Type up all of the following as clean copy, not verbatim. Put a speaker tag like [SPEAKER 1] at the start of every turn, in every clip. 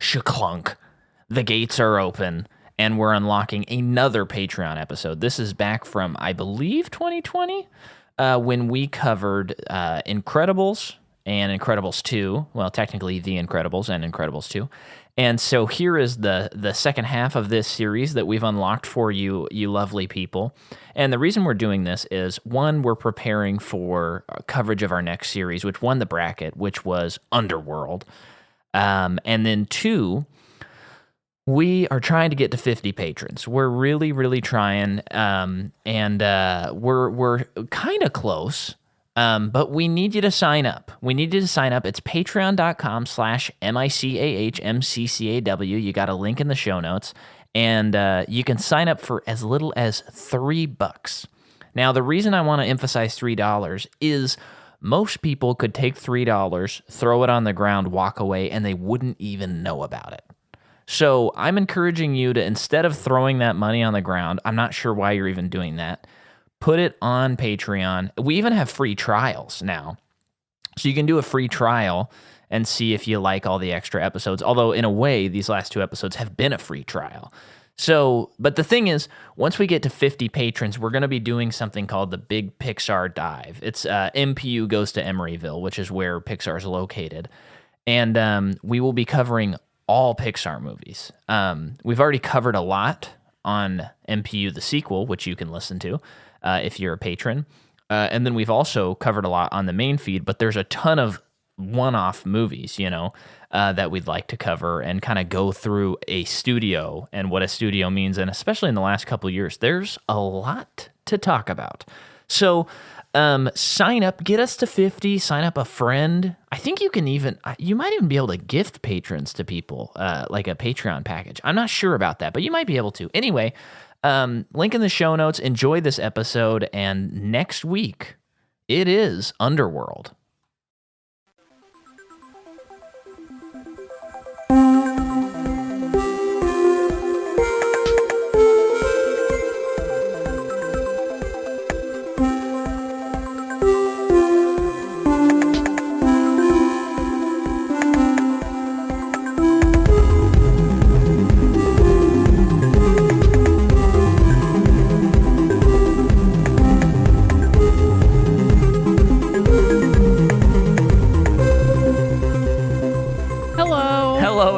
[SPEAKER 1] shaklunk. The gates are open, and we're unlocking another Patreon episode. This is back from, I believe, 2020, when we covered Incredibles and Incredibles 2. Well, technically The Incredibles and Incredibles 2. And so here is the second half of this series that we've unlocked for you lovely people. And the reason we're doing this is, one, we're preparing for coverage of our next series, which won the bracket, which was Underworld. And then two, we are trying to get to 50 patrons. We're really, really trying, and we're kind of close. But we need you to sign up. It's patreon.com/MICAHMCCAW. You got a link in the show notes. And you can sign up for as little as $3. Now, the reason I want to emphasize $3 is most people could take $3, throw it on the ground, walk away, and they wouldn't even know about it. So I'm encouraging you to, instead of throwing that money on the ground, I'm not sure why you're even doing that, put it on Patreon. We even have free trials now. So you can do a free trial and see if you like all the extra episodes. Although, in a way, these last 2 episodes have been a free trial. So, but the thing is, once we get to 50 patrons, we're going to be doing something called the Big PIXAR Dive. It's MPU goes to Emeryville, which is where Pixar is located. And we will be covering all Pixar movies. We've already covered a lot on MPU, the sequel, which you can listen to if you're a patron. And then we've also covered a lot on the main feed, but there's a ton of one-off movies, that we'd like to cover and kind of go through a studio and what a studio means. And especially in the last couple of years, there's a lot to talk about. So sign up, get us to 50, sign up a friend. I think you might even be able to gift patrons to people, like a Patreon package. I'm not sure about that, but you might be able to. Anyway, link in the show notes. Enjoy this episode, and next week it is Underworld.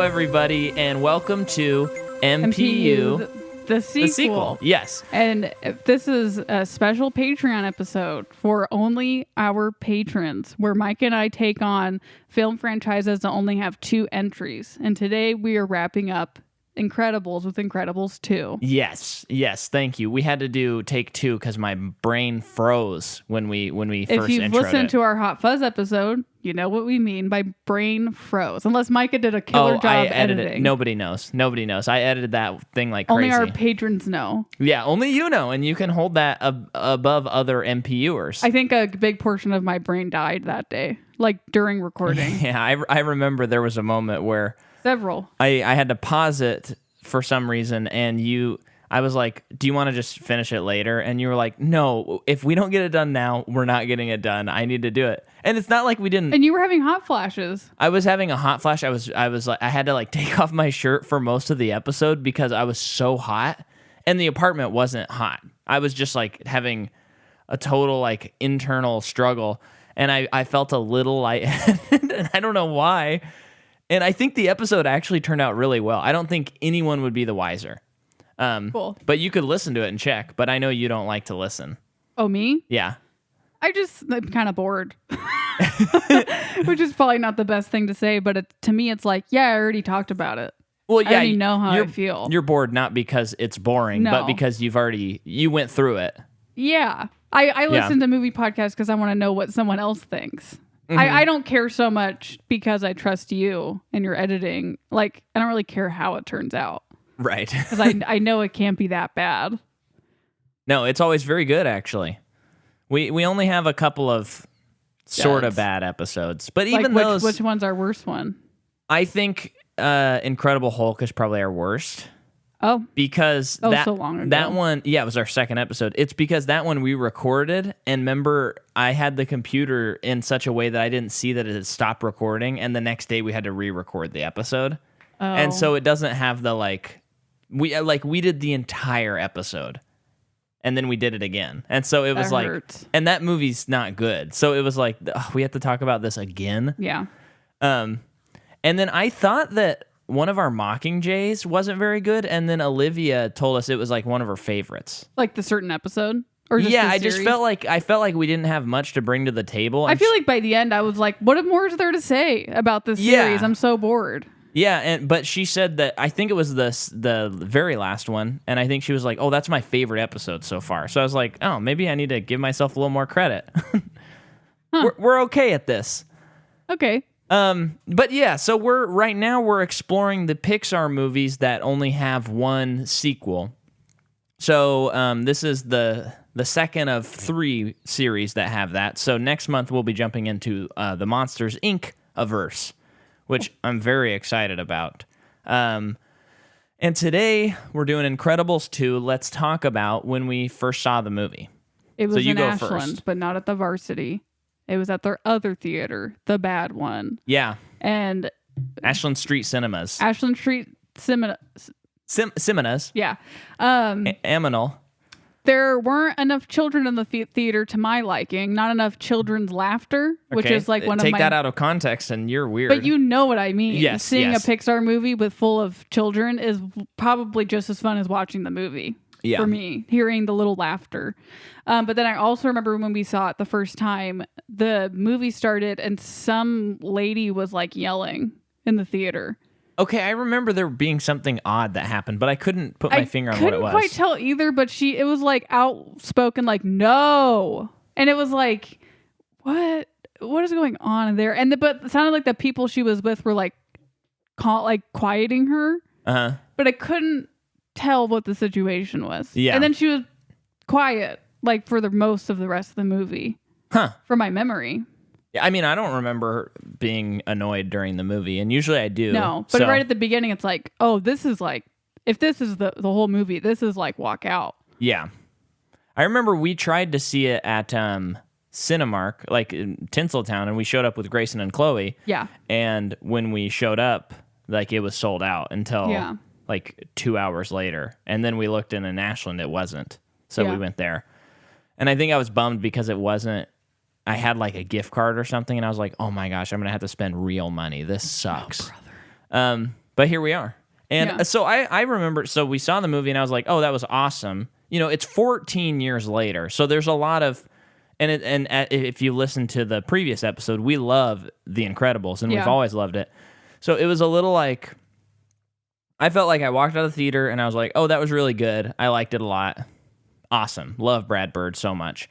[SPEAKER 1] Everybody, and welcome to MPU
[SPEAKER 2] the sequel.
[SPEAKER 1] Yes.
[SPEAKER 2] And this is a special Patreon episode for only our patrons, where Mike and I take on film franchises that only have 2 entries. And today we are wrapping up Incredibles with Incredibles 2.
[SPEAKER 1] Yes, thank you. We had to take 2 because my brain froze when we first introed it.
[SPEAKER 2] If you've listened to our Hot Fuzz episode, you know what we mean by brain froze. Unless Micah did a killer job editing.
[SPEAKER 1] Nobody knows. I edited that thing like crazy.
[SPEAKER 2] Only our patrons know.
[SPEAKER 1] Yeah, only you know, and you can hold that above other MPUers.
[SPEAKER 2] I think a big portion of my brain died that day, like during recording.
[SPEAKER 1] Yeah, I remember there was a moment where
[SPEAKER 2] several.
[SPEAKER 1] I had to pause it for some reason, and I was like, do you want to just finish it later? And you were like, no, if we don't get it done now, we're not getting it done. I need to do it. And it's not like we didn't.
[SPEAKER 2] And you were having hot flashes.
[SPEAKER 1] I was having a hot flash. I was like, I had to like take off my shirt for most of the episode because I was so hot, and the apartment wasn't hot. I was just like having a total like internal struggle, and I felt a little lightheaded, and I don't know why. And I think the episode actually turned out really well. I don't think anyone would be the wiser.
[SPEAKER 2] Cool.
[SPEAKER 1] But you could listen to it and check. But I know you don't like to listen.
[SPEAKER 2] Oh, me?
[SPEAKER 1] Yeah.
[SPEAKER 2] I'm kind of bored. Which is probably not the best thing to say. But to me, it's like, yeah, I already talked about it.
[SPEAKER 1] Well, yeah.
[SPEAKER 2] I already know how I feel.
[SPEAKER 1] You're bored not because it's boring, but because you went through it.
[SPEAKER 2] Yeah. I listen to movie podcasts because I want to know what someone else thinks. Mm-hmm. I don't care so much because I trust you and your editing. Like, I don't really care how it turns out.
[SPEAKER 1] Right.
[SPEAKER 2] Because I know it can't be that bad.
[SPEAKER 1] No, it's always very good, actually. We only have a couple of sort of bad episodes. But even those...
[SPEAKER 2] Which one's our worst one?
[SPEAKER 1] I think Incredible Hulk is probably our worst.
[SPEAKER 2] Oh.
[SPEAKER 1] Because
[SPEAKER 2] so long ago.
[SPEAKER 1] That one, yeah, it was our second episode. It's because that one we recorded, and remember, I had the computer in such a way that I didn't see that it had stopped recording, and the next day we had to re-record the episode. And so it doesn't have the we did the entire episode and then we did it again. And so it was
[SPEAKER 2] hurts.
[SPEAKER 1] And that movie's not good. So it was like, we have to talk about this again.
[SPEAKER 2] Yeah.
[SPEAKER 1] And then I thought that one of our Mockingjays wasn't very good. And then Olivia told us it was like one of her favorites.
[SPEAKER 2] Like the certain episode? Or just
[SPEAKER 1] yeah,
[SPEAKER 2] the
[SPEAKER 1] I just
[SPEAKER 2] series?
[SPEAKER 1] felt like we didn't have much to bring to the table.
[SPEAKER 2] I feel like by the end I was like, what more is there to say about this series? I'm so bored.
[SPEAKER 1] Yeah, but she said that I think it was the very last one, and I think she was like, "Oh, that's my favorite episode so far." So I was like, "Oh, maybe I need to give myself a little more credit." We're okay at this.
[SPEAKER 2] Okay.
[SPEAKER 1] But yeah, so right now we're exploring the Pixar movies that only have one sequel. So this is the second of 3 series that have that. So next month we'll be jumping into the Monsters Inc. averse, which I'm very excited about. And today we're doing Incredibles 2. Let's talk about when we first saw the movie.
[SPEAKER 2] It was
[SPEAKER 1] you
[SPEAKER 2] in
[SPEAKER 1] go
[SPEAKER 2] Ashland,
[SPEAKER 1] first.
[SPEAKER 2] but not at the Varsity. It was at their other theater, the bad one.
[SPEAKER 1] Yeah.
[SPEAKER 2] And
[SPEAKER 1] Ashland Street Cinemas.
[SPEAKER 2] Ashland Street
[SPEAKER 1] Cinemas.
[SPEAKER 2] Yeah.
[SPEAKER 1] Aminal.
[SPEAKER 2] There weren't enough children in the theater to my liking. Not enough children's laughter, which
[SPEAKER 1] Okay,
[SPEAKER 2] is like one of my...
[SPEAKER 1] Take that out of context and you're weird.
[SPEAKER 2] But you know what I mean.
[SPEAKER 1] Yes,
[SPEAKER 2] Seeing
[SPEAKER 1] yes.
[SPEAKER 2] a Pixar movie with full of children is probably just as fun as watching the movie.
[SPEAKER 1] Yeah.
[SPEAKER 2] For me, hearing the little laughter. But then I also remember when we saw it the first time, the movie started and some lady was like yelling in the theater.
[SPEAKER 1] Okay, I remember there being something odd that happened, but I couldn't put my finger on what it was.
[SPEAKER 2] I couldn't quite tell either, but it was like outspoken, like, no. And it was like, what is going on there? But it sounded like the people she was with were like quieting her.
[SPEAKER 1] Uh-huh.
[SPEAKER 2] But I couldn't tell what the situation was.
[SPEAKER 1] Yeah.
[SPEAKER 2] And then she was quiet, like for the most of the rest of the movie.
[SPEAKER 1] Huh.
[SPEAKER 2] From my memory.
[SPEAKER 1] Yeah, I mean, I don't remember being annoyed during the movie, and usually I do.
[SPEAKER 2] No, but right at the beginning, it's like, oh, this is like, if this is the whole movie, this is like walk out.
[SPEAKER 1] Yeah. I remember we tried to see it at Cinemark, like in Tinseltown, and we showed up with Grayson and Chloe.
[SPEAKER 2] Yeah.
[SPEAKER 1] And when we showed up, like it was sold out until like 2 hours later. And then we looked in Ashland, it wasn't. So we went there. And I think I was bummed because it wasn't. I had like a gift card or something, and I was like, "Oh my gosh, I'm gonna have to spend real money. This sucks."
[SPEAKER 2] Oh,
[SPEAKER 1] But here we are, and so I remember. So we saw the movie, and I was like, "Oh, that was awesome." You know, it's 14 years later, so there's a lot of, and if you listen to the previous episode, we love The Incredibles, and we've always loved it. So it was a little like, I felt like I walked out of the theater, and I was like, "Oh, that was really good. I liked it a lot. Awesome. Love Brad Bird so much."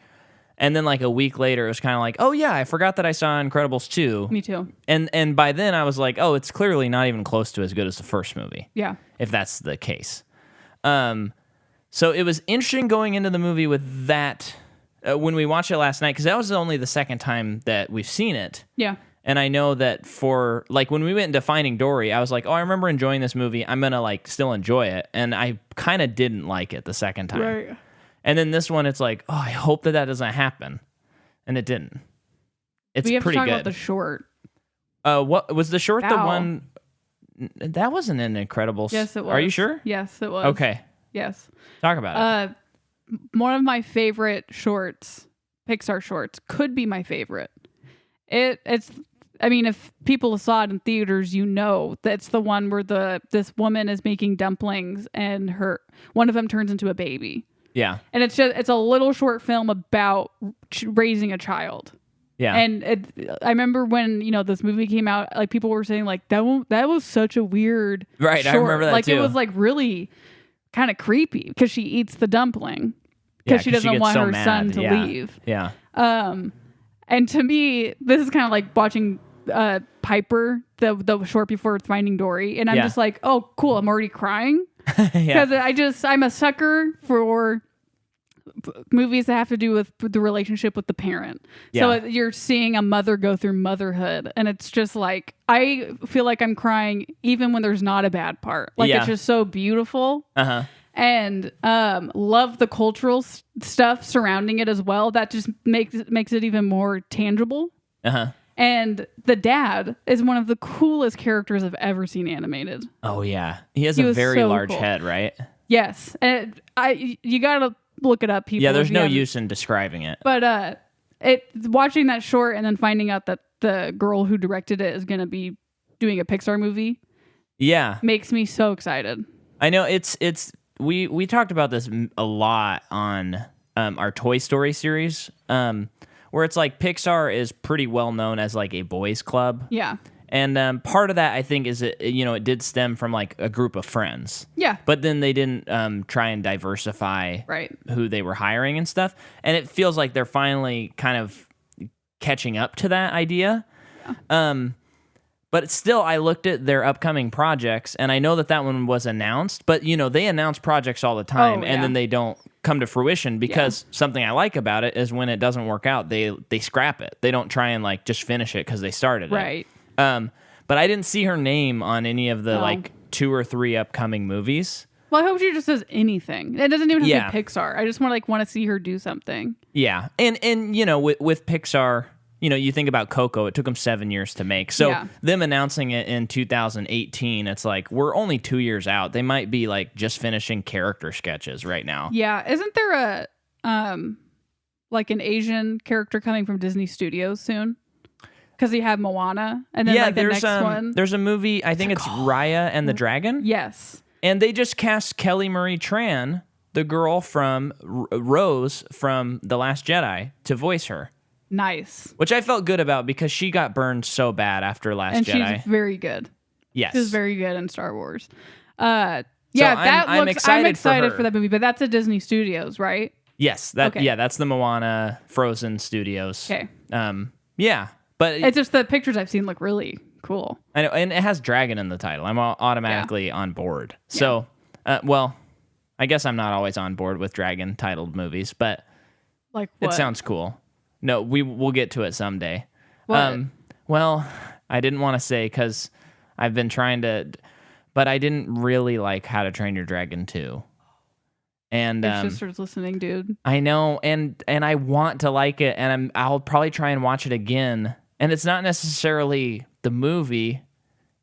[SPEAKER 1] And then like a week later, it was kind of like, oh yeah, I forgot that I saw Incredibles 2.
[SPEAKER 2] Me too.
[SPEAKER 1] And by then I was like, oh, it's clearly not even close to as good as the first movie.
[SPEAKER 2] Yeah.
[SPEAKER 1] If that's the case. So it was interesting going into the movie with that when we watched it last night, because that was only the second time that we've seen it.
[SPEAKER 2] Yeah.
[SPEAKER 1] And I know that for like when we went into Finding Dory, I was like, oh, I remember enjoying this movie. I'm going to like still enjoy it. And I kind of didn't like it the second time.
[SPEAKER 2] Right.
[SPEAKER 1] And then this one, it's like, oh, I hope that doesn't happen, and it didn't. It's
[SPEAKER 2] we have
[SPEAKER 1] pretty
[SPEAKER 2] to talk
[SPEAKER 1] good.
[SPEAKER 2] about the short.
[SPEAKER 1] What was the short?
[SPEAKER 2] Ow.
[SPEAKER 1] The one that wasn't an Incredibles.
[SPEAKER 2] Yes, it was.
[SPEAKER 1] Are you sure?
[SPEAKER 2] Yes, it was.
[SPEAKER 1] Okay,
[SPEAKER 2] Yes.
[SPEAKER 1] talk about it.
[SPEAKER 2] One of my favorite shorts, Pixar shorts, could be my favorite. It's. I mean, if people saw it in theaters, you know that's the one where this woman is making dumplings, and one of them turns into a baby.
[SPEAKER 1] Yeah.
[SPEAKER 2] And it's a little short film about raising a child.
[SPEAKER 1] Yeah.
[SPEAKER 2] And I remember when, this movie came out, like people were saying like that was such a weird
[SPEAKER 1] Right,
[SPEAKER 2] short.
[SPEAKER 1] I remember that
[SPEAKER 2] like
[SPEAKER 1] too.
[SPEAKER 2] It was like really kind of creepy because she eats the dumpling because she doesn't
[SPEAKER 1] gets
[SPEAKER 2] want
[SPEAKER 1] so
[SPEAKER 2] her
[SPEAKER 1] mad.
[SPEAKER 2] son to
[SPEAKER 1] Yeah.
[SPEAKER 2] leave.
[SPEAKER 1] Yeah.
[SPEAKER 2] And to me, this is kind of like watching Piper, the short before Finding Dory, and I'm just like, oh cool, I'm already crying. Because I'm a sucker for movies that have to do with the relationship with the parent.
[SPEAKER 1] Yeah.
[SPEAKER 2] So you're seeing a mother go through motherhood, and it's just like, I feel like I'm crying even when there's not a bad part. Like it's just so beautiful.
[SPEAKER 1] Uh-huh.
[SPEAKER 2] And love the cultural stuff surrounding it as well. That just makes it even more tangible.
[SPEAKER 1] Uh-huh.
[SPEAKER 2] And the dad is one of the coolest characters I've ever seen animated.
[SPEAKER 1] Oh yeah, he has
[SPEAKER 2] He
[SPEAKER 1] a
[SPEAKER 2] was
[SPEAKER 1] very
[SPEAKER 2] so
[SPEAKER 1] large
[SPEAKER 2] cool.
[SPEAKER 1] head, right?
[SPEAKER 2] Yes. And you gotta look it up, people.
[SPEAKER 1] Yeah, there's
[SPEAKER 2] if you
[SPEAKER 1] no
[SPEAKER 2] haven't.
[SPEAKER 1] use in describing it.
[SPEAKER 2] But watching that short and then finding out that the girl who directed it is gonna be doing a Pixar movie
[SPEAKER 1] Yeah,
[SPEAKER 2] makes me so excited.
[SPEAKER 1] I know we talked about this a lot on our Toy Story series, where it's like Pixar is pretty well known as like a boys club.
[SPEAKER 2] Yeah.
[SPEAKER 1] And part of that, I think, is it did stem from like a group of friends.
[SPEAKER 2] Yeah.
[SPEAKER 1] But then they didn't try and diversify
[SPEAKER 2] Right.
[SPEAKER 1] who they were hiring and stuff. And it feels like they're finally kind of catching up to that idea. Yeah. But still, I looked at their upcoming projects, and I know that one was announced. But, they announce projects all the time, and then they don't come to fruition because something I like about it is when it doesn't work out, they scrap it. They don't try and like just finish it because they started it.
[SPEAKER 2] Right.
[SPEAKER 1] But I didn't see her name on any of the like 2 or 3 upcoming movies.
[SPEAKER 2] Well, I hope she just does anything. It doesn't even have to be
[SPEAKER 1] Yeah.
[SPEAKER 2] Pixar. I just want to see her do something.
[SPEAKER 1] Yeah, and with Pixar, you think about Coco. It took them 7 years to make. So them announcing it in 2018, it's like we're only 2 years out. They might be like just finishing character sketches right now.
[SPEAKER 2] Yeah, isn't there a like an Asian character coming from Disney Studios soon? Because you have Moana, and then like the next one.
[SPEAKER 1] There's a movie. I think it's Raya and the Dragon.
[SPEAKER 2] Yes.
[SPEAKER 1] And they just cast Kelly Marie Tran, the girl from Rose from The Last Jedi, to voice her.
[SPEAKER 2] Nice.
[SPEAKER 1] Which I felt good about because she got burned so bad after Last
[SPEAKER 2] And
[SPEAKER 1] Jedi.
[SPEAKER 2] she's very good.
[SPEAKER 1] Yes.
[SPEAKER 2] She's very good in Star Wars.
[SPEAKER 1] I'm excited
[SPEAKER 2] for that movie, but that's at Disney Studios, right?
[SPEAKER 1] Yes. That's the Moana Frozen Studios.
[SPEAKER 2] Okay.
[SPEAKER 1] Yeah. But
[SPEAKER 2] It's just the pictures I've seen look really cool.
[SPEAKER 1] I know, and it has dragon in the title. I'm automatically on board. So, I guess I'm not always on board with dragon titled movies, but
[SPEAKER 2] Like what?
[SPEAKER 1] it sounds cool. No, we'll get to it someday.
[SPEAKER 2] What?
[SPEAKER 1] Well, I didn't want to say because I've been trying to, but I didn't really like How to Train Your Dragon 2. And
[SPEAKER 2] Your sister's listening, dude.
[SPEAKER 1] I know, and I want to like it, and I'll probably try and watch it again. And it's not necessarily the movie.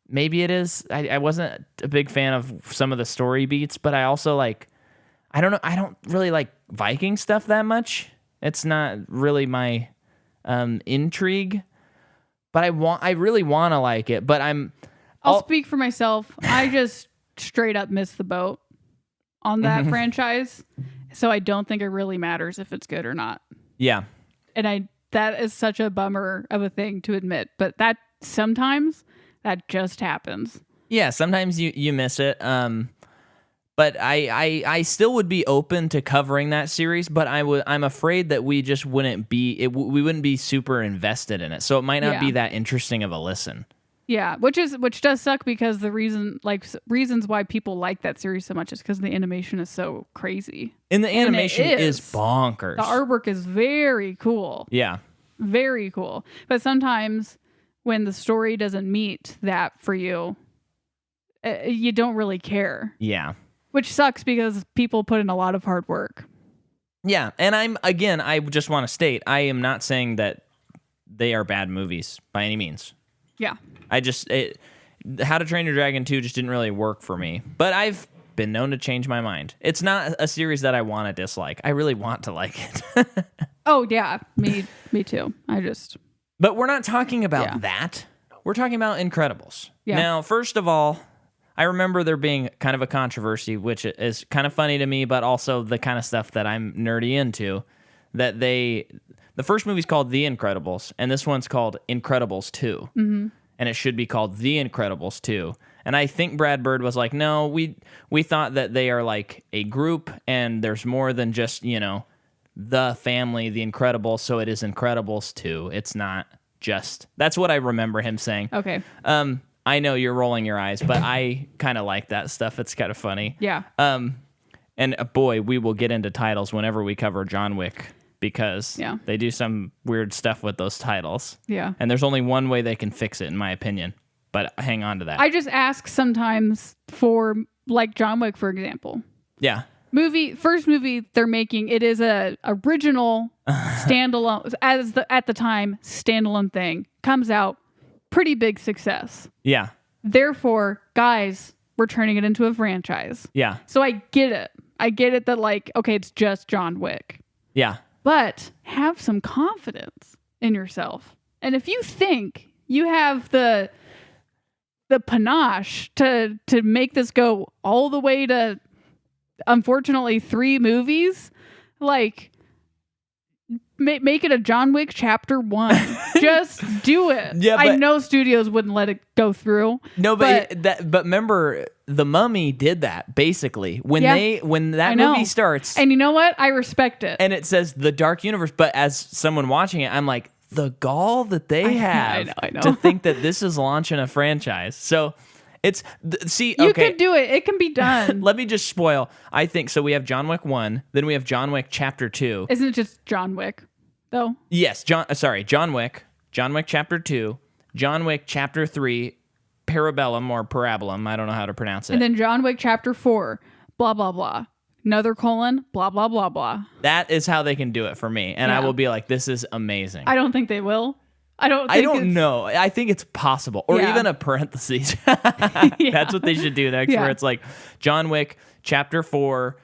[SPEAKER 1] Maybe it is. I wasn't a big fan of some of the story beats, but I also like, I don't know. I don't really like Viking stuff that much. It's not really my intrigue, but I really want to like it. But
[SPEAKER 2] I'll speak for myself. I just straight up missed the boat on that franchise, so I don't think it really matters if it's good or not.
[SPEAKER 1] Yeah,
[SPEAKER 2] and that is such a bummer of a thing to admit, but that sometimes that just happens.
[SPEAKER 1] Yeah, sometimes you miss it. But I still would be open to covering that series, but I'm afraid that we just wouldn't be we wouldn't be super invested in it, so it might not be that interesting of a listen.
[SPEAKER 2] Yeah, which does suck because the reasons why people like that series so much is because the animation is so crazy.
[SPEAKER 1] And the animation is bonkers.
[SPEAKER 2] The artwork is very cool.
[SPEAKER 1] Yeah.
[SPEAKER 2] Very cool. But sometimes when the story doesn't meet that for you, you don't really care.
[SPEAKER 1] Yeah.
[SPEAKER 2] Which sucks because people put in a lot of hard work.
[SPEAKER 1] Yeah, and I just want to state, I am not saying that they are bad movies by any means.
[SPEAKER 2] Yeah.
[SPEAKER 1] How to Train Your Dragon 2 just didn't really work for me. But I've been known to change my mind. It's not a series that I want to dislike. I really want to like it.
[SPEAKER 2] Oh, yeah. Me too.
[SPEAKER 1] But we're not talking about that. We're talking about Incredibles.
[SPEAKER 2] Yeah.
[SPEAKER 1] Now, first of all, I remember there being kind of a controversy, which is kind of funny to me, but also the kind of stuff that I'm nerdy into, that the first movie's called The Incredibles, and this one's called Incredibles 2. Mm-hmm. And it should be called The Incredibles 2. And I think Brad Bird was like, no, we thought that they are like a group, and there's more than just, the family, The Incredibles, so it is Incredibles 2. It's not just... That's what I remember him saying.
[SPEAKER 2] Okay.
[SPEAKER 1] I know you're rolling your eyes, but I kind of like that stuff. It's kind of funny.
[SPEAKER 2] Yeah.
[SPEAKER 1] And boy, we will get into titles whenever we cover John Wick, because they do some weird stuff with those titles.
[SPEAKER 2] Yeah.
[SPEAKER 1] And there's only one way they can fix it, in my opinion. But hang on to that.
[SPEAKER 2] I just ask sometimes for, like, John Wick, for example.
[SPEAKER 1] Yeah.
[SPEAKER 2] first movie they're making. It is a original standalone at the time standalone thing. Comes out, pretty big success.
[SPEAKER 1] Yeah.
[SPEAKER 2] Therefore, guys, we're turning it into a franchise.
[SPEAKER 1] Yeah.
[SPEAKER 2] So I get it. I get it that like, okay, it's just John Wick.
[SPEAKER 1] Yeah.
[SPEAKER 2] But have some confidence in yourself. And if you think you have the panache to make this go all the way to, unfortunately, 3 movies, like, make it a John Wick Chapter 1. Just do it.
[SPEAKER 1] Yeah,
[SPEAKER 2] I know studios wouldn't let it go through.
[SPEAKER 1] No, but remember, The Mummy did that basically when that movie starts.
[SPEAKER 2] And you know what? I respect it.
[SPEAKER 1] And it says the Dark Universe, but as someone watching it, I'm like, the gall that they have
[SPEAKER 2] I know.
[SPEAKER 1] to think that this is launching a franchise. So it's
[SPEAKER 2] you can do it. It can be done.
[SPEAKER 1] Let me just spoil. I think so. We have John Wick 1, then we have John Wick Chapter 2.
[SPEAKER 2] Isn't it just John Wick, though?
[SPEAKER 1] Yes, John Wick Chapter 2, John Wick Chapter 3, Parabellum or Parabolum, I don't know how to pronounce it.
[SPEAKER 2] And then John Wick Chapter 4, blah, blah, blah. Another colon, blah, blah, blah, blah.
[SPEAKER 1] That is how they can do it for me. And I will be like, this is amazing.
[SPEAKER 2] I don't think they will. I don't
[SPEAKER 1] know. I think it's possible. Or even a parentheses. That's what they should do next, where it's like John Wick Chapter 4,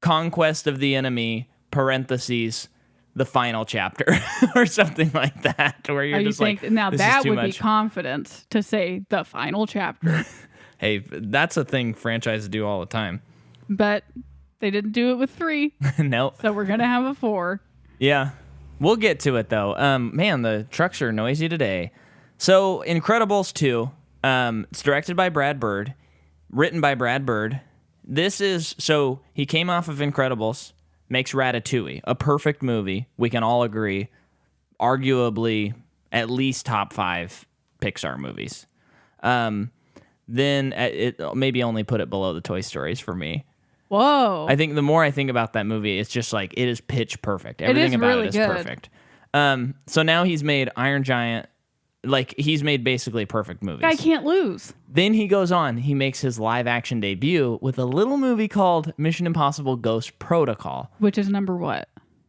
[SPEAKER 1] Conquest of the Enemy, parentheses, the final chapter, or something like that. Where you're just like,
[SPEAKER 2] now
[SPEAKER 1] this
[SPEAKER 2] that
[SPEAKER 1] is too
[SPEAKER 2] would
[SPEAKER 1] much.
[SPEAKER 2] be confidence to say the final chapter.
[SPEAKER 1] Hey, that's a thing franchises do all the time.
[SPEAKER 2] But they didn't do it with 3.
[SPEAKER 1] Nope.
[SPEAKER 2] So we're going to have a 4.
[SPEAKER 1] Yeah. We'll get to it, though. Man, the trucks are noisy today. So, Incredibles 2. It's directed by Brad Bird. Written by Brad Bird. So he came off of Incredibles. Makes Ratatouille. A perfect movie. We can all agree. Arguably, at least top 5 Pixar movies. Then it maybe only put it below the Toy Stories for me.
[SPEAKER 2] Whoa.
[SPEAKER 1] I think the more I think about that movie, it's just like, it is pitch perfect. Everything about
[SPEAKER 2] really
[SPEAKER 1] it is
[SPEAKER 2] good.
[SPEAKER 1] perfect. So now he's made Iron Giant. Like, he's made basically perfect movies.
[SPEAKER 2] Guy can't lose.
[SPEAKER 1] Then he goes on. He makes his live action debut with a little movie called Mission Impossible Ghost Protocol.
[SPEAKER 2] Which is number what?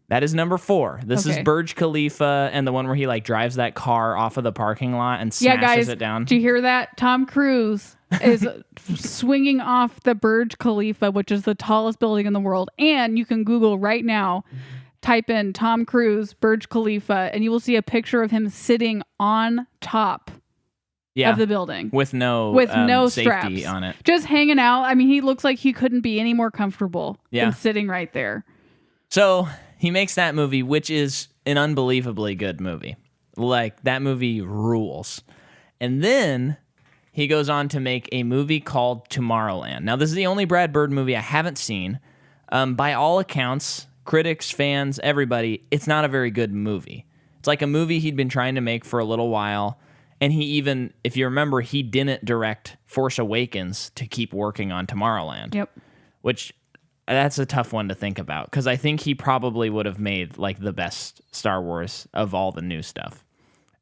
[SPEAKER 1] That is number 4. This is
[SPEAKER 2] Okay.
[SPEAKER 1] Burj Khalifa and the one where he like drives that car off of the parking lot and smashes it down.
[SPEAKER 2] Did you hear that? Tom Cruise is swinging off the Burj Khalifa, which is the tallest building in the world. And you can Google right now, type in Tom Cruise, Burj Khalifa, and you will see a picture of him sitting on top of the building.
[SPEAKER 1] With no safety
[SPEAKER 2] straps
[SPEAKER 1] on it.
[SPEAKER 2] Just hanging out. I mean, he looks like he couldn't be any more comfortable than sitting right there.
[SPEAKER 1] So he makes that movie, which is an unbelievably good movie. Like, that movie rules. And then he goes on to make a movie called Tomorrowland. Now, this is the only Brad Bird movie I haven't seen. By all accounts, critics, fans, everybody, it's not a very good movie. It's like a movie he'd been trying to make for a little while. And he even, if you remember, he didn't direct Force Awakens to keep working on Tomorrowland.
[SPEAKER 2] Yep.
[SPEAKER 1] Which, that's a tough one to think about, because I think he probably would have made like the best Star Wars of all the new stuff.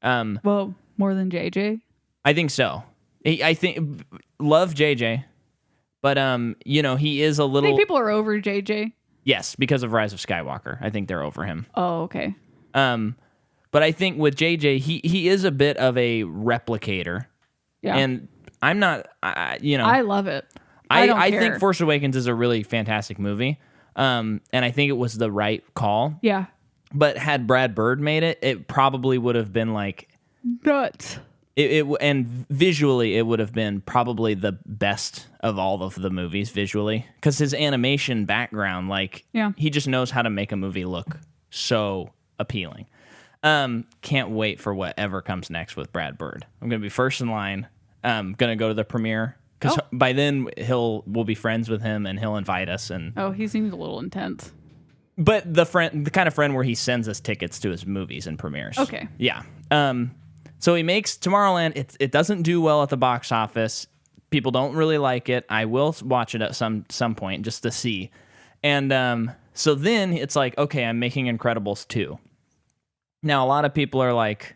[SPEAKER 2] Well, more than JJ?
[SPEAKER 1] I think so. I think, love JJ, but he is a little.
[SPEAKER 2] I think people are over JJ.
[SPEAKER 1] Yes, because of Rise of Skywalker. I think they're over him.
[SPEAKER 2] Oh, okay.
[SPEAKER 1] But I think with JJ, he is a bit of a replicator.
[SPEAKER 2] Yeah.
[SPEAKER 1] And I'm not,
[SPEAKER 2] I love it.
[SPEAKER 1] I think Force Awakens is a really fantastic movie. And I think it was the right call.
[SPEAKER 2] Yeah.
[SPEAKER 1] But had Brad Bird made it, it probably would have been like
[SPEAKER 2] nuts.
[SPEAKER 1] And visually, it would have been probably the best of all of the movies visually, because his animation background, he just knows how to make a movie look so appealing. Can't wait for whatever comes next with Brad Bird. I'm gonna be first in line. Gonna go to the premiere, because by then we'll be friends with him and he'll invite us. And
[SPEAKER 2] he seems a little intense.
[SPEAKER 1] But the kind of friend where he sends us tickets to his movies and premieres.
[SPEAKER 2] Okay.
[SPEAKER 1] Yeah. So he makes Tomorrowland. It doesn't do well at the box office. People don't really like it. I will watch it at some point just to see. And so then it's like, okay, I'm making Incredibles 2. Now, a lot of people are like,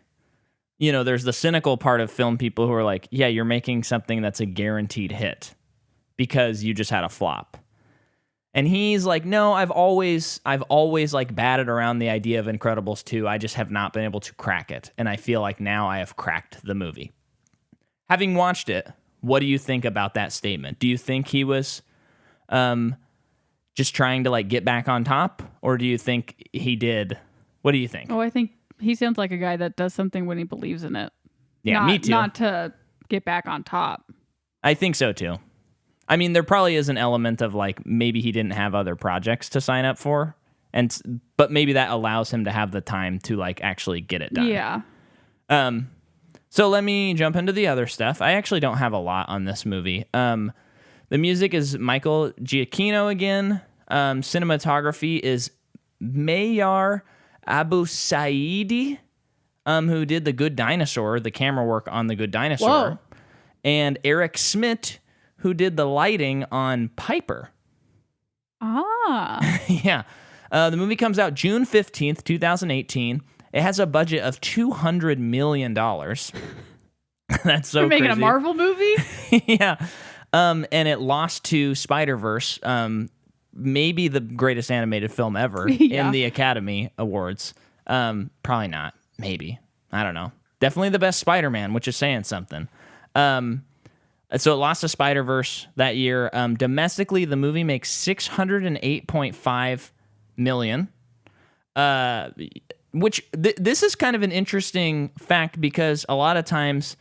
[SPEAKER 1] there's the cynical part of film people who are like, yeah, you're making something that's a guaranteed hit because you just had a flop. And he's like, no, I've always like batted around the idea of Incredibles 2. I just have not been able to crack it. And I feel like now I have cracked the movie. Having watched it, what do you think about that statement? Do you think he was just trying to like get back on top? Or do you think he did? What do you think?
[SPEAKER 2] Oh, I think he sounds like a guy that does something when he believes in it.
[SPEAKER 1] Yeah, me too.
[SPEAKER 2] Not to get back on top.
[SPEAKER 1] I think so too. I mean, there probably is an element of like maybe he didn't have other projects to sign up for, but maybe that allows him to have the time to like actually get it done.
[SPEAKER 2] Yeah.
[SPEAKER 1] So let me jump into the other stuff. I actually don't have a lot on this movie. The music is Michael Giacchino again. Cinematography is Mayar Abu Saidi, who did The Good Dinosaur, the camera work on The Good Dinosaur.
[SPEAKER 2] Whoa.
[SPEAKER 1] And Eric Schmidt, who did the lighting on Piper.
[SPEAKER 2] Ah.
[SPEAKER 1] Yeah. The movie comes out June 15th, 2018. It has a budget of $200 million. That's so
[SPEAKER 2] We're making
[SPEAKER 1] crazy.
[SPEAKER 2] a Marvel movie?
[SPEAKER 1] Yeah. And it lost to Spider-Verse, maybe the greatest animated film ever in the Academy Awards. Probably not. Maybe. I don't know. Definitely the best Spider-Man, which is saying something. So it lost to Spider-Verse that year. Domestically, the movie makes $608.5 million. Which this is kind of an interesting fact because a lot of times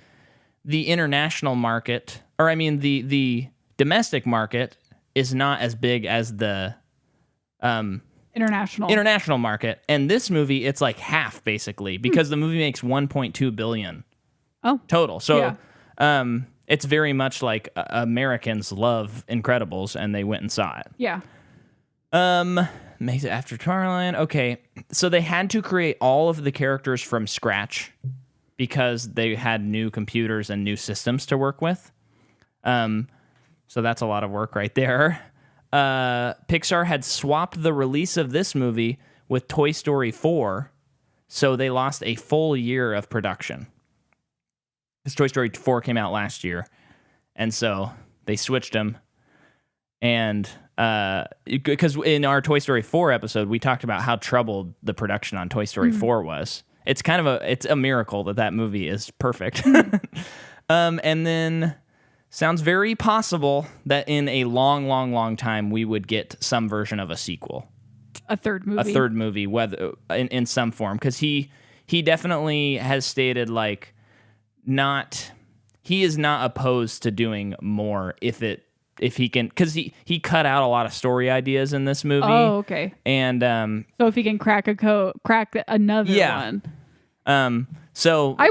[SPEAKER 1] the international market, or I mean the domestic market, is not as big as the international market. And this movie, it's like half basically because the movie makes $1.2 billion total. So it's very much like Americans love Incredibles and they went and saw it.
[SPEAKER 2] Yeah.
[SPEAKER 1] Makes it after Tomorrowland. Okay, so they had to create all of the characters from scratch because they had new computers and new systems to work with. So that's a lot of work right there. Pixar had swapped the release of this movie with Toy Story 4, so they lost a full year of production. Because Toy Story 4 came out last year, and so they switched them. And because in our Toy Story 4 episode, we talked about how troubled the production on Toy Story 4 was. It's kind of it's a miracle that movie is perfect. And then sounds very possible that in a long time we would get some version of a sequel,
[SPEAKER 2] a third movie,
[SPEAKER 1] whether in some form, because he definitely has stated like he is not opposed to doing more if he can, because he cut out a lot of story ideas in this movie.
[SPEAKER 2] Oh, okay.
[SPEAKER 1] And
[SPEAKER 2] so if he can crack another one.
[SPEAKER 1] So
[SPEAKER 2] I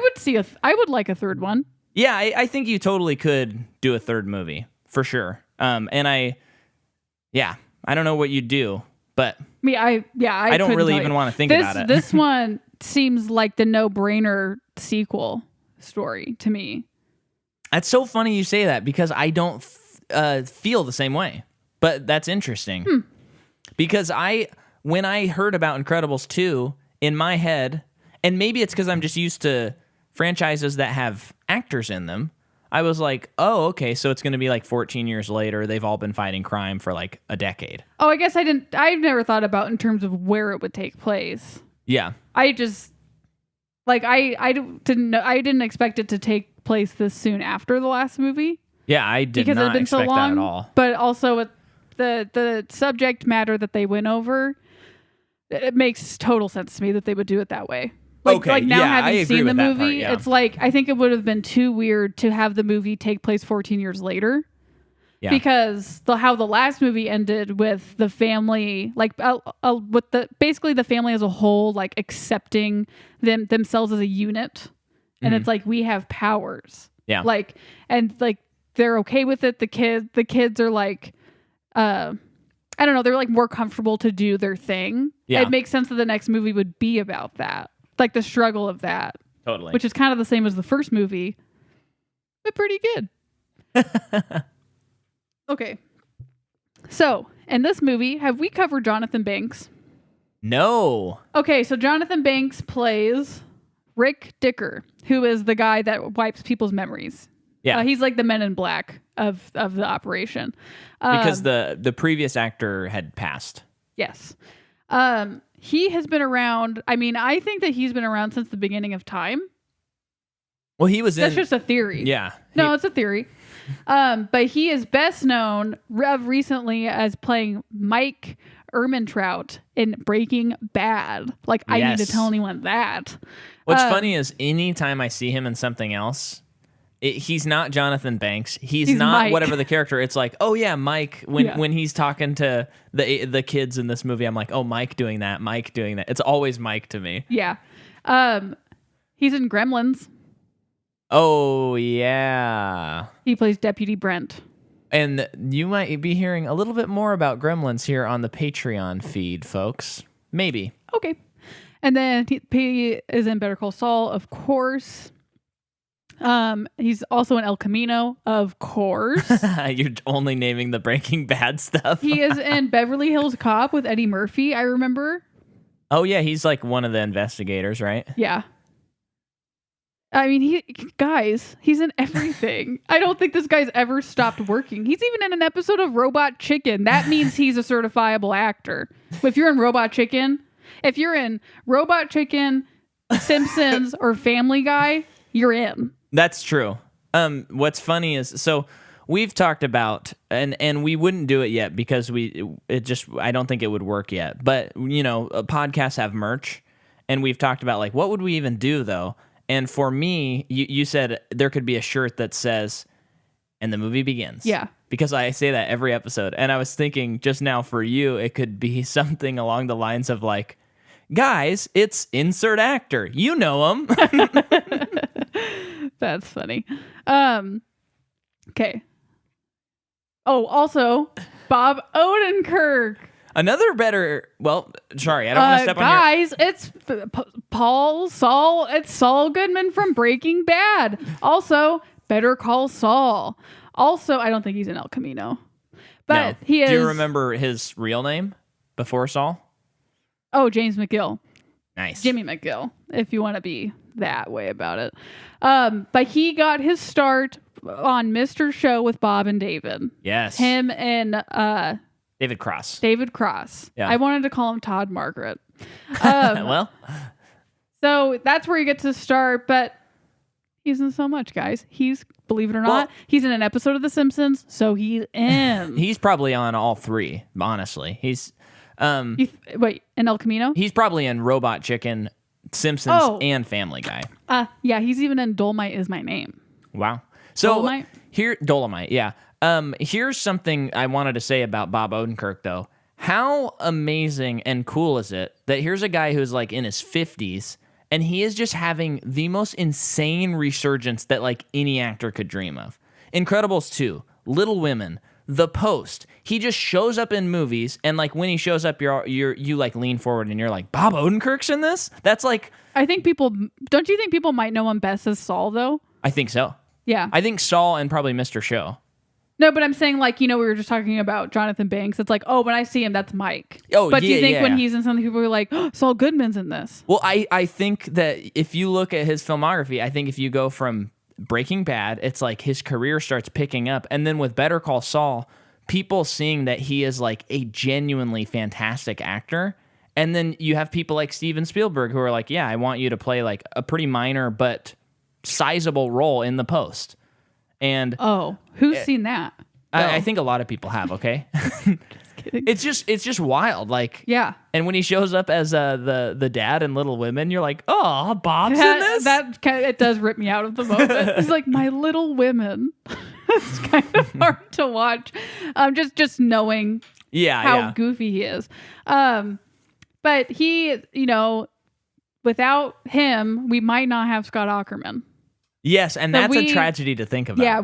[SPEAKER 2] would like a third one.
[SPEAKER 1] Yeah, I think you totally could do a third movie for sure. And I don't know what you'd do, but
[SPEAKER 2] I
[SPEAKER 1] don't really even want to think about it.
[SPEAKER 2] This one seems like the no-brainer sequel story to me.
[SPEAKER 1] That's so funny you say that because I don't feel the same way, but that's interesting. Because when I heard about Incredibles 2 in my head, and maybe it's because I'm just used to franchises that have actors in them, I was like, oh, okay, so it's going to be like 14 years later. They've all been fighting crime for like a decade.
[SPEAKER 2] Oh, I guess I've never thought about in terms of where it would take place.
[SPEAKER 1] Yeah.
[SPEAKER 2] I just like I didn't expect it to take place this soon after the last movie.
[SPEAKER 1] Yeah, I did
[SPEAKER 2] because
[SPEAKER 1] not
[SPEAKER 2] it had been
[SPEAKER 1] expect
[SPEAKER 2] so long,
[SPEAKER 1] that at all.
[SPEAKER 2] But also the subject matter that they went over, it makes total sense to me that they would do it that way. Like now having seen the movie, it's like I think it would have been too weird to have the movie take place 14 years later. Yeah. Because how the last movie ended with the family, like with basically the family as a whole, like accepting themselves as a unit, and it's like we have powers.
[SPEAKER 1] Yeah.
[SPEAKER 2] And they're okay with it. The kids are like, I don't know, they're like more comfortable to do their thing. Yeah. It makes sense that the next movie would be about that. Like the struggle of that.
[SPEAKER 1] Totally.
[SPEAKER 2] Which is kind of the same as the first movie, but pretty good. Okay. So, in this movie, have we covered Jonathan Banks?
[SPEAKER 1] No.
[SPEAKER 2] Okay, so Jonathan Banks plays Rick Dicker, who is the guy that wipes people's memories.
[SPEAKER 1] Yeah.
[SPEAKER 2] He's like the Men in Black of the operation.
[SPEAKER 1] Because the previous actor had passed.
[SPEAKER 2] Yes. He has been around. I mean, I think that he's been around since the beginning of time.
[SPEAKER 1] Well, he was
[SPEAKER 2] That's just a theory.
[SPEAKER 1] Yeah.
[SPEAKER 2] No, it's a theory. But he is best known recently as playing Mike Ehrmantraut in Breaking Bad. Like, I need to tell anyone that.
[SPEAKER 1] What's funny is anytime I see him in something else, he's not Jonathan Banks. He's not
[SPEAKER 2] Mike.
[SPEAKER 1] Whatever the character. It's like, oh yeah, Mike. When he's talking to the kids in this movie, I'm like, oh, Mike doing that. Mike doing that. It's always Mike to me.
[SPEAKER 2] Yeah. He's in Gremlins.
[SPEAKER 1] Oh yeah.
[SPEAKER 2] He plays Deputy Brent.
[SPEAKER 1] And you might be hearing a little bit more about Gremlins here on the Patreon feed, folks. Maybe.
[SPEAKER 2] Okay. And then he is in Better Call Saul, of course. He's also in El Camino, of course.
[SPEAKER 1] You're only naming the Breaking Bad stuff.
[SPEAKER 2] He is in Beverly Hills Cop with Eddie Murphy, I remember.
[SPEAKER 1] Oh yeah, he's like one of the investigators, right?
[SPEAKER 2] Yeah. I mean, he's in everything. I don't think this guy's ever stopped working. He's even in an episode of Robot Chicken. That means he's a certifiable actor. If you're in Robot Chicken, Simpsons, or Family Guy, you're in.
[SPEAKER 1] That's true. What's funny is, so we've talked about, and we wouldn't do it yet because I don't think it would work yet. But, podcasts have merch, and we've talked about, like, what would we even do, though? And for me, you said there could be a shirt that says, and the movie begins.
[SPEAKER 2] Yeah.
[SPEAKER 1] Because I say that every episode. And I was thinking just now for you, it could be something along the lines of like, guys, it's insert actor. You know him.
[SPEAKER 2] That's funny. Okay. Oh, also, Bob Odenkirk.
[SPEAKER 1] Another better, well, sorry, I don't want to step
[SPEAKER 2] guys, on your... it's it's Saul Goodman from Breaking Bad. Also, Better Call Saul. Also, I don't think he's in El Camino. But he is...
[SPEAKER 1] Do you remember his real name before Saul?
[SPEAKER 2] Oh, James McGill.
[SPEAKER 1] Nice.
[SPEAKER 2] Jimmy McGill, if you want to be that way about it. But he got his start on Mr. Show with Bob and David.
[SPEAKER 1] Yes.
[SPEAKER 2] Him and...
[SPEAKER 1] David Cross.
[SPEAKER 2] Yeah. I wanted to call him Todd Margaret.
[SPEAKER 1] Well.
[SPEAKER 2] So that's where he gets to start, but he's in so much, guys. Believe it or not, he's in an episode of The Simpsons, so he's in.
[SPEAKER 1] He's probably on all three, honestly. He's...
[SPEAKER 2] wait, in El Camino?
[SPEAKER 1] He's probably in Robot Chicken, Simpsons, and Family Guy.
[SPEAKER 2] Yeah, he's even in Dolomite Is My Name.
[SPEAKER 1] Wow. So
[SPEAKER 2] Dolomite?
[SPEAKER 1] Dolomite, yeah. Here's something I wanted to say about Bob Odenkirk, though. How amazing and cool is it that here's a guy who's like in his 50s, and he is just having the most insane resurgence that like any actor could dream of. Incredibles 2, Little Women, The Post. He just shows up in movies, and like when he shows up, you like lean forward and you're like, Bob Odenkirk's in this? That's like...
[SPEAKER 2] Don't you think people might know him best as Saul, though?
[SPEAKER 1] I think so.
[SPEAKER 2] Yeah.
[SPEAKER 1] I think Saul and probably Mr. Show.
[SPEAKER 2] No, but I'm saying, like, we were just talking about Jonathan Banks. It's like, oh, when I see him, that's Mike.
[SPEAKER 1] Oh,
[SPEAKER 2] but do you think when he's in something, people are like, oh, Saul Goodman's in this?
[SPEAKER 1] Well, I think that if you look at his filmography, I think if you go from Breaking Bad, it's like his career starts picking up. And then with Better Call Saul, people seeing that he is like a genuinely fantastic actor. And then you have people like Steven Spielberg who are like, yeah, I want you to play like a pretty minor but sizable role in The Post. And
[SPEAKER 2] who's seen that?
[SPEAKER 1] I think a lot of people have. Okay,
[SPEAKER 2] just kidding.
[SPEAKER 1] It's just wild. Like,
[SPEAKER 2] yeah.
[SPEAKER 1] And when he shows up as the dad in Little Women, you're like, oh, Bob's in this.
[SPEAKER 2] It does rip me out of the moment. It's like my Little Women. It's kind of hard to watch. Just knowing how goofy he is. But he, without him, we might not have Scott Aukerman.
[SPEAKER 1] Yes, and that's a tragedy to think about.
[SPEAKER 2] Yeah,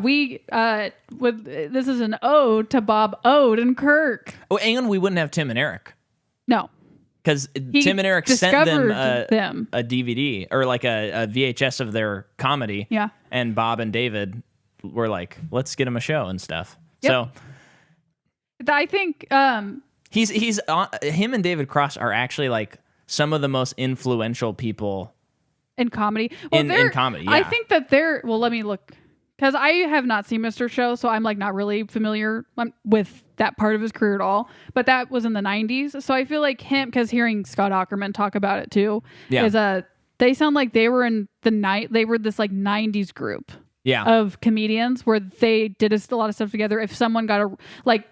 [SPEAKER 2] this is an ode to Bob Odenkirk.
[SPEAKER 1] Oh, and we wouldn't have Tim and Eric.
[SPEAKER 2] No.
[SPEAKER 1] Because Tim and Eric sent them
[SPEAKER 2] a
[SPEAKER 1] DVD or like a VHS of their comedy.
[SPEAKER 2] Yeah.
[SPEAKER 1] And Bob and David were like, let's get him a show and stuff.
[SPEAKER 2] Yep.
[SPEAKER 1] So
[SPEAKER 2] I think
[SPEAKER 1] he's him and David Cross are actually like some of the most influential people
[SPEAKER 2] in comedy.
[SPEAKER 1] In comedy, yeah.
[SPEAKER 2] I think that let me look Because I have not seen Mr. Show, so I'm like not really familiar with that part of his career at all. But that was in the 90s. So I feel like him, because hearing Scott Aukerman talk about it too, is they sound like they were in they were this like 90s group of comedians where they did a lot of stuff together. If someone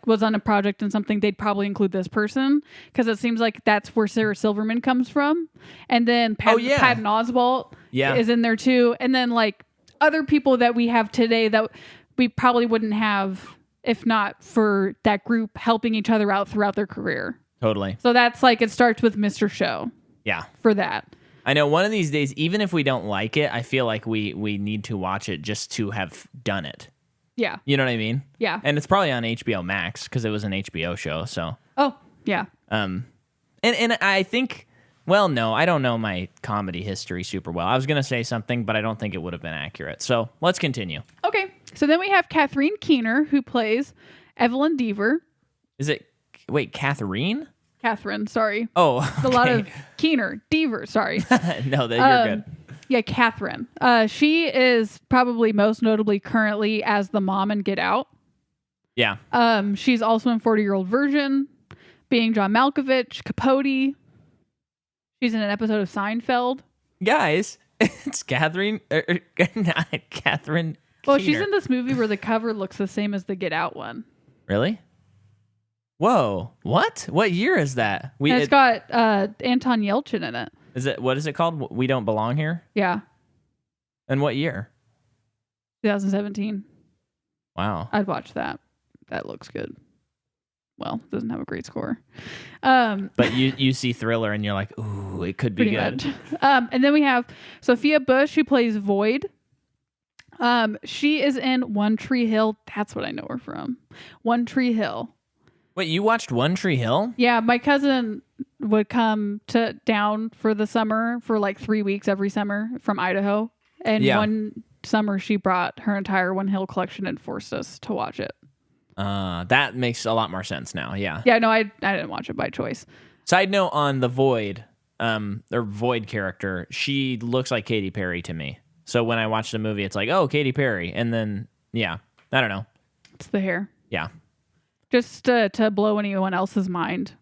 [SPEAKER 2] was on a project and something, they'd probably include this person because it seems like that's where Sarah Silverman comes from. And then Patton Oswalt is in there too. And then like other people that we have today that we probably wouldn't have if not for that group helping each other out throughout their career.
[SPEAKER 1] Totally.
[SPEAKER 2] So that's like, it starts with Mr. Show.
[SPEAKER 1] Yeah.
[SPEAKER 2] For that.
[SPEAKER 1] I know one of these days, even if we don't like it, I feel like we need to watch it just to have done it.
[SPEAKER 2] Yeah.
[SPEAKER 1] You know what I mean?
[SPEAKER 2] Yeah.
[SPEAKER 1] And it's probably on HBO Max because it was an HBO show. So.
[SPEAKER 2] Oh, yeah.
[SPEAKER 1] And I think, well, no, I don't know my comedy history super well. I was going to say something, but I don't think it would have been accurate. So let's continue.
[SPEAKER 2] Okay. So then we have Catherine Keener, who plays Evelyn Deaver.
[SPEAKER 1] Is it, wait, Catherine?
[SPEAKER 2] Catherine, sorry.
[SPEAKER 1] Oh,
[SPEAKER 2] okay. A lot of Keener, Deaver, sorry.
[SPEAKER 1] No, you're good.
[SPEAKER 2] Yeah, Catherine. She is probably most notably currently as the mom in Get Out.
[SPEAKER 1] Yeah.
[SPEAKER 2] She's also in 40-Year-Old Virgin, being John Malkovich, Capote. She's in an episode of Seinfeld.
[SPEAKER 1] Guys, it's Catherine. Not Catherine.
[SPEAKER 2] Well,
[SPEAKER 1] Keener.
[SPEAKER 2] she's in this movie where the cover looks the same as the Get Out one.
[SPEAKER 1] Really? Whoa! What? What year is that?
[SPEAKER 2] It's got Anton Yelchin in it.
[SPEAKER 1] Is it? What is it called? We Don't Belong Here?
[SPEAKER 2] Yeah.
[SPEAKER 1] And what year?
[SPEAKER 2] 2017.
[SPEAKER 1] Wow.
[SPEAKER 2] I'd watch that. That looks good. Well, doesn't have a great score.
[SPEAKER 1] But you see Thriller and you're like, ooh, it could be good.
[SPEAKER 2] And then we have Sophia Bush, who plays Void. She is in One Tree Hill. That's what I know her from. One Tree Hill.
[SPEAKER 1] Wait, you watched One Tree Hill?
[SPEAKER 2] Yeah, my cousin would come down for the summer for like 3 weeks every summer from Idaho. And one summer she brought her entire One Hill collection and forced us to watch it.
[SPEAKER 1] That makes a lot more sense now. Yeah.
[SPEAKER 2] Yeah, no, I didn't watch it by choice.
[SPEAKER 1] Side note on the Void, or Void character, she looks like Katy Perry to me. So when I watch the movie, it's like, oh, Katy Perry. And then, yeah, I don't know.
[SPEAKER 2] It's the hair.
[SPEAKER 1] Yeah.
[SPEAKER 2] Just to blow anyone else's mind,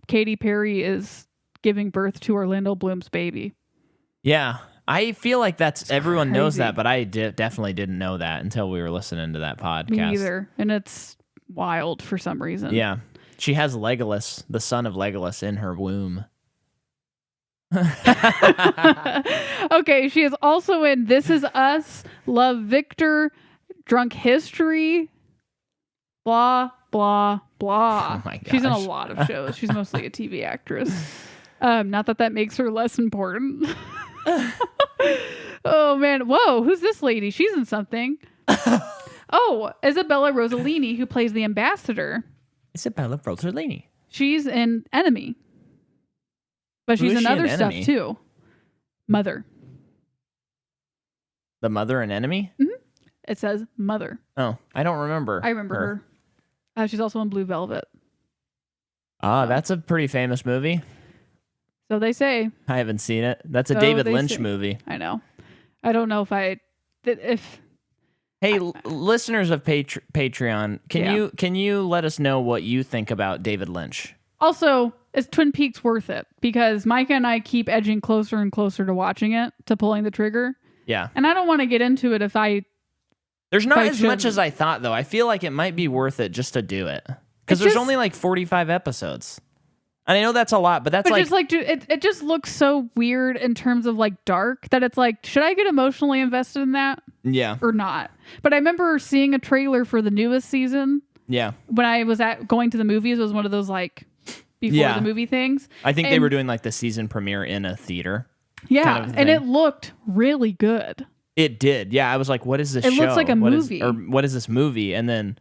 [SPEAKER 2] Katy Perry is giving birth to Orlando Bloom's baby.
[SPEAKER 1] Yeah. I feel like everyone
[SPEAKER 2] crazy.
[SPEAKER 1] knows that, but I definitely didn't know that until we were listening to that podcast.
[SPEAKER 2] Me either. And it's wild for some reason.
[SPEAKER 1] Yeah. She has Legolas, the son of Legolas, in her womb.
[SPEAKER 2] Okay, she is also in This Is Us, Love Victor, Drunk History, blah, blah, blah.
[SPEAKER 1] Oh my gosh.
[SPEAKER 2] She's in a lot of shows. She's mostly a TV actress. Not that makes her less important. Oh, man. Whoa, who's this lady? She's in something. Oh, Isabella Rossellini, who plays the ambassador.
[SPEAKER 1] Isabella Rossellini.
[SPEAKER 2] She's in Enemy. But she's in other stuff, too. Mother.
[SPEAKER 1] The Mother and Enemy?
[SPEAKER 2] Mm-hmm. It says Mother.
[SPEAKER 1] Oh, I don't remember.
[SPEAKER 2] I remember her. She's also in Blue Velvet.
[SPEAKER 1] That's a pretty famous movie.
[SPEAKER 2] So they say.
[SPEAKER 1] I haven't seen it. That's a David Lynch movie.
[SPEAKER 2] I know. I don't know if
[SPEAKER 1] Hey, listeners of Patreon, can you let us know what you think about David Lynch? Also,
[SPEAKER 2] is Twin Peaks worth it? Because Micah and I keep edging closer and closer to watching it, to pulling the trigger.
[SPEAKER 1] Yeah.
[SPEAKER 2] And I don't want to get into it
[SPEAKER 1] There's not as much as I thought, though. I feel like it might be worth it just to do it. Because there's only like 45 episodes. And I know that's a lot, but
[SPEAKER 2] it just looks so weird in terms of like dark that it's like, should I get emotionally invested in that?
[SPEAKER 1] Yeah.
[SPEAKER 2] Or not? But I remember seeing a trailer for the newest season.
[SPEAKER 1] Yeah.
[SPEAKER 2] When I was going to the movies, it was one of those like before the movie things.
[SPEAKER 1] I think they were doing like the season premiere in a theater.
[SPEAKER 2] Yeah.
[SPEAKER 1] Kind of
[SPEAKER 2] and it looked really good.
[SPEAKER 1] It did. Yeah. I was like, what is this show?
[SPEAKER 2] It looks like a movie.
[SPEAKER 1] What is this movie? And then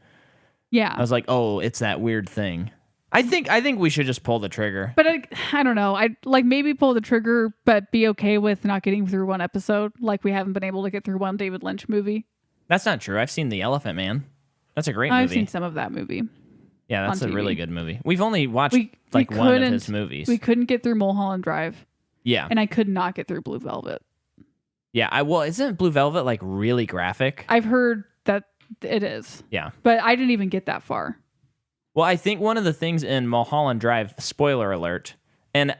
[SPEAKER 1] I was like, oh, it's that weird thing. I think we should just pull the trigger.
[SPEAKER 2] But I don't know. I'd like maybe pull the trigger, but be okay with not getting through one episode. Like we haven't been able to get through one David Lynch movie.
[SPEAKER 1] That's not true. I've seen The Elephant Man. That's a great movie.
[SPEAKER 2] I've seen some of that movie.
[SPEAKER 1] Yeah, that's a really good movie. We've only watched one of his movies.
[SPEAKER 2] We couldn't get through Mulholland Drive.
[SPEAKER 1] Yeah.
[SPEAKER 2] And I could not get through Blue Velvet.
[SPEAKER 1] Yeah, well, isn't Blue Velvet like really graphic?
[SPEAKER 2] I've heard that it is.
[SPEAKER 1] Yeah.
[SPEAKER 2] But I didn't even get that far.
[SPEAKER 1] Well, I think one of the things in Mulholland Drive, spoiler alert, and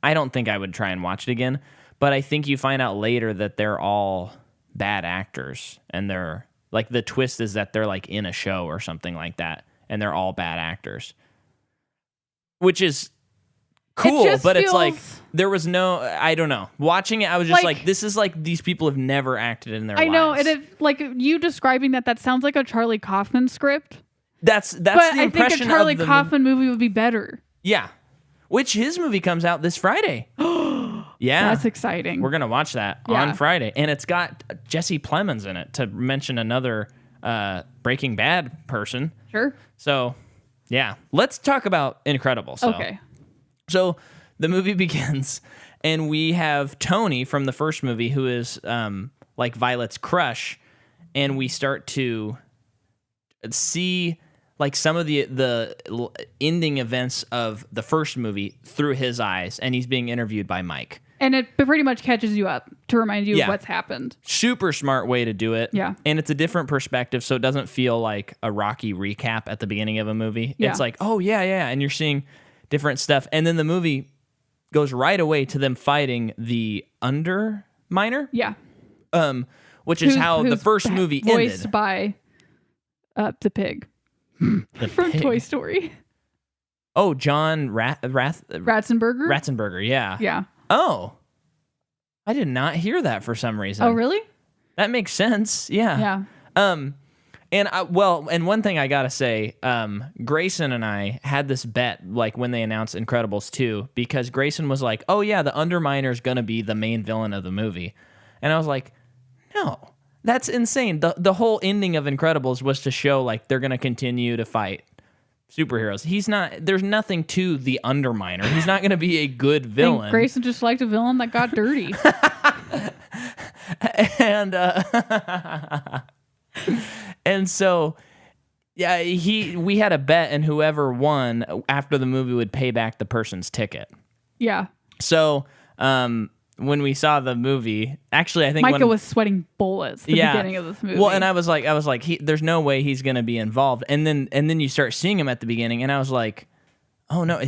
[SPEAKER 1] I don't think I would try and watch it again, but I think you find out later that they're all bad actors, and they're like, the twist is that they're like in a show or something like that, and they're all bad actors, which is cool, but it's like there was no, I don't know. Watching it, I was just like, this is like these people have never acted in their lives.
[SPEAKER 2] I know, and like you describing that sounds like a Charlie Kaufman script.
[SPEAKER 1] That's
[SPEAKER 2] but
[SPEAKER 1] the impression
[SPEAKER 2] I think a Charlie Kaufman movie would be better.
[SPEAKER 1] Yeah, which his movie comes out this Friday. Yeah,
[SPEAKER 2] that's exciting.
[SPEAKER 1] We're gonna watch that on Friday, and it's got Jesse Plemons in it, to mention another Breaking Bad person.
[SPEAKER 2] Sure. So,
[SPEAKER 1] yeah, let's talk about Incredibles.
[SPEAKER 2] Okay.
[SPEAKER 1] So the movie begins, and we have Tony from the first movie, who is like Violet's crush, and we start to see like some of the ending events of the first movie through his eyes, and he's being interviewed by Mike.
[SPEAKER 2] And it pretty much catches you up to remind you of what's happened.
[SPEAKER 1] Super smart way to do it.
[SPEAKER 2] Yeah.
[SPEAKER 1] And it's a different perspective, so it doesn't feel like a Rocky recap at the beginning of a movie. Yeah. It's like, oh, yeah, and you're seeing different stuff. And then the movie goes right away to them fighting the Underminer.
[SPEAKER 2] Yeah.
[SPEAKER 1] Which is how the first movie ended.
[SPEAKER 2] Voiced by the pig from Toy Story.
[SPEAKER 1] Oh, John
[SPEAKER 2] Ratzenberger?
[SPEAKER 1] Ratzenberger, yeah.
[SPEAKER 2] Yeah.
[SPEAKER 1] Oh, I did not hear that for some reason.
[SPEAKER 2] Oh, really?
[SPEAKER 1] That makes sense. Yeah.
[SPEAKER 2] Yeah.
[SPEAKER 1] And one thing I gotta say, Grayson and I had this bet, like when they announced Incredibles 2, because Grayson was like, "Oh yeah, the Underminer is gonna be the main villain of the movie," and I was like, "No, that's insane." The whole ending of Incredibles was to show like they're gonna continue to fight superheroes. He's not. There's nothing to the Underminer. He's not gonna be a good villain.
[SPEAKER 2] Grayson just liked a villain that got dirty.
[SPEAKER 1] And so, yeah, we had a bet, and whoever won after the movie would pay back the person's ticket.
[SPEAKER 2] Yeah.
[SPEAKER 1] So, when we saw the movie, actually, I think
[SPEAKER 2] Micah was sweating bullets at the beginning of this movie.
[SPEAKER 1] Well, and I was like, there's no way he's gonna be involved. And then you start seeing him at the beginning, and I was like, oh no,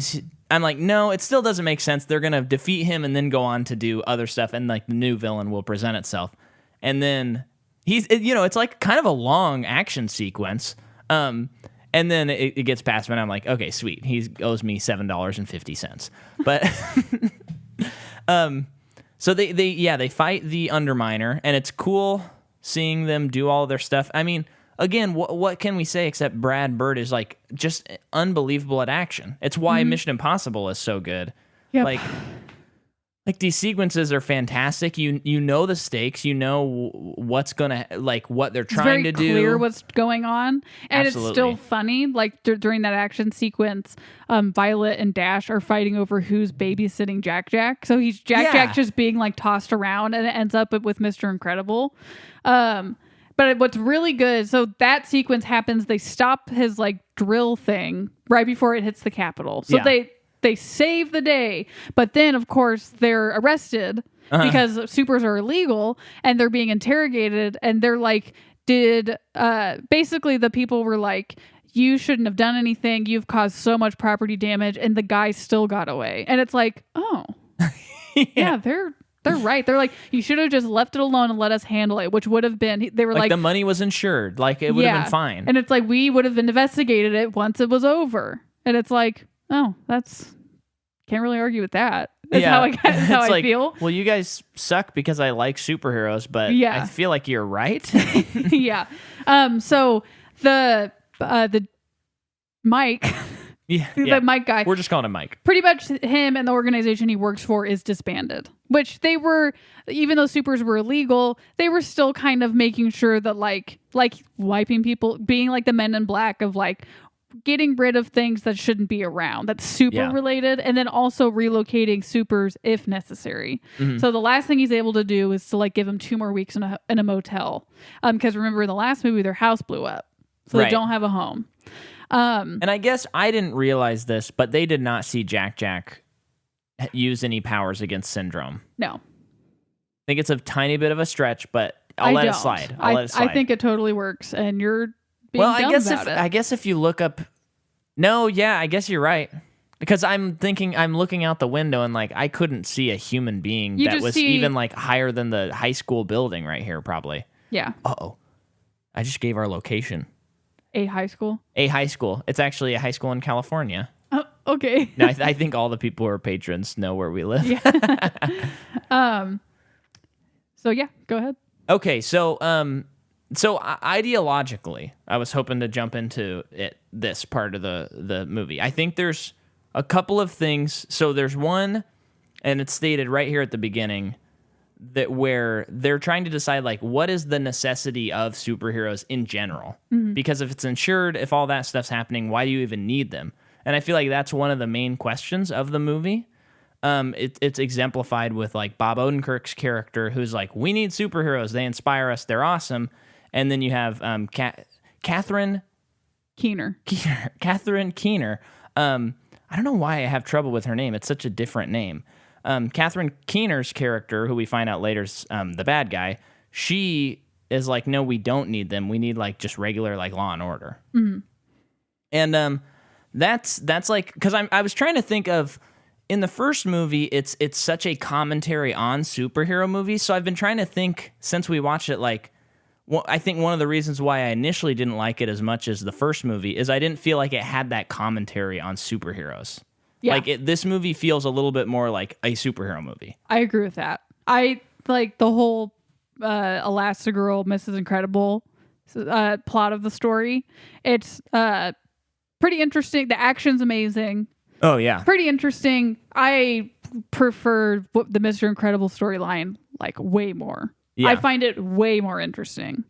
[SPEAKER 1] I'm like, no, it still doesn't make sense. They're gonna defeat him and then go on to do other stuff, and like the new villain will present itself, and then it's like kind of a long action sequence. And then it gets past me, and I'm like, okay, sweet. He owes me $7.50. But so they fight the Underminer, and it's cool seeing them do all their stuff. I mean, again, what can we say except Brad Bird is like just unbelievable at action. It's why Mission Impossible is so good.
[SPEAKER 2] Yep.
[SPEAKER 1] Like these sequences are fantastic. You know the stakes. You know what's gonna what they're trying to do.
[SPEAKER 2] It's very clear what's going on, and
[SPEAKER 1] Absolutely.
[SPEAKER 2] It's still funny. Like during that action sequence, Violet and Dash are fighting over who's babysitting Jack. So he's Jack just being like tossed around, and it ends up with Mr. Incredible. But what's really good, so that sequence happens. They stop his like drill thing right before it hits the Capitol. So they save the day, but then of course they're arrested because supers are illegal, and they're being interrogated, and they're like, basically the people were like, you shouldn't have done anything, you've caused so much property damage, and the guy still got away. And it's like, oh yeah, they're right. They're like, you should have just left it alone and let us handle it, which would have been, they were like
[SPEAKER 1] the money was insured, like it would have been fine.
[SPEAKER 2] And it's like, we would have investigated it once it was over. And it's like, oh, can't really argue with that. That's how I feel.
[SPEAKER 1] Well, you guys suck because I like superheroes, but I feel like you're right.
[SPEAKER 2] Yeah. So the Mike, the Mike guy,
[SPEAKER 1] we're just calling him Mike.
[SPEAKER 2] Pretty much him and the organization he works for is disbanded, which they were, even though supers were illegal, they were still kind of making sure that like wiping people, being like the Men in Black of like, getting rid of things that shouldn't be around, that's super related, and then also relocating supers if necessary. So the last thing he's able to do is to like give him 2 more weeks in a motel, because remember in the last movie their house blew up, so they don't have a home.
[SPEAKER 1] And I guess I didn't realize this, but they did not see Jack use any powers against Syndrome.
[SPEAKER 2] No.
[SPEAKER 1] think it's a tiny bit of a stretch, but I'll let it slide. I'll let it slide.
[SPEAKER 2] I think it totally works, and you're being dumb about it.
[SPEAKER 1] I guess if you look up, no, yeah, I guess you're right. Because I'm looking out the window and like I couldn't see a human being that was even like higher than the high school building right here, probably.
[SPEAKER 2] Yeah.
[SPEAKER 1] Uh-oh. I just gave our location.
[SPEAKER 2] A high school?
[SPEAKER 1] A high school. It's actually a high school in California.
[SPEAKER 2] Oh, okay.
[SPEAKER 1] No, I think all the people who are patrons know where we live.
[SPEAKER 2] Yeah. So yeah, go ahead.
[SPEAKER 1] Okay, so ideologically, I was hoping to jump into this part of the movie. I think there's a couple of things. So there's one, and it's stated right here at the beginning, that where they're trying to decide like what is the necessity of superheroes in general. Mm-hmm. Because if it's insured, if all that stuff's happening, why do you even need them? And I feel like that's one of the main questions of the movie. It's exemplified with like Bob Odenkirk's character, who's like, we need superheroes. They inspire us. They're awesome. And then you have Catherine
[SPEAKER 2] Keener.
[SPEAKER 1] Catherine Keener. I don't know why I have trouble with her name. It's such a different name. Catherine Keener's character, who we find out later is the bad guy, she is like, no, we don't need them. We need like just regular like Law and Order. Mm-hmm. And that's like, because I was trying to think of, in the first movie, it's such a commentary on superhero movies. So I've been trying to think since we watched it, like, well, I think one of the reasons why I initially didn't like it as much as the first movie is I didn't feel like it had that commentary on superheroes. Yeah. Like this movie feels a little bit more like a superhero movie.
[SPEAKER 2] I agree with that. I like the whole Elastigirl, Mrs. Incredible plot of the story. It's pretty interesting. The action's amazing.
[SPEAKER 1] Oh, yeah.
[SPEAKER 2] Pretty interesting. I prefer the Mr. Incredible storyline like way more. Yeah. I find it way more interesting.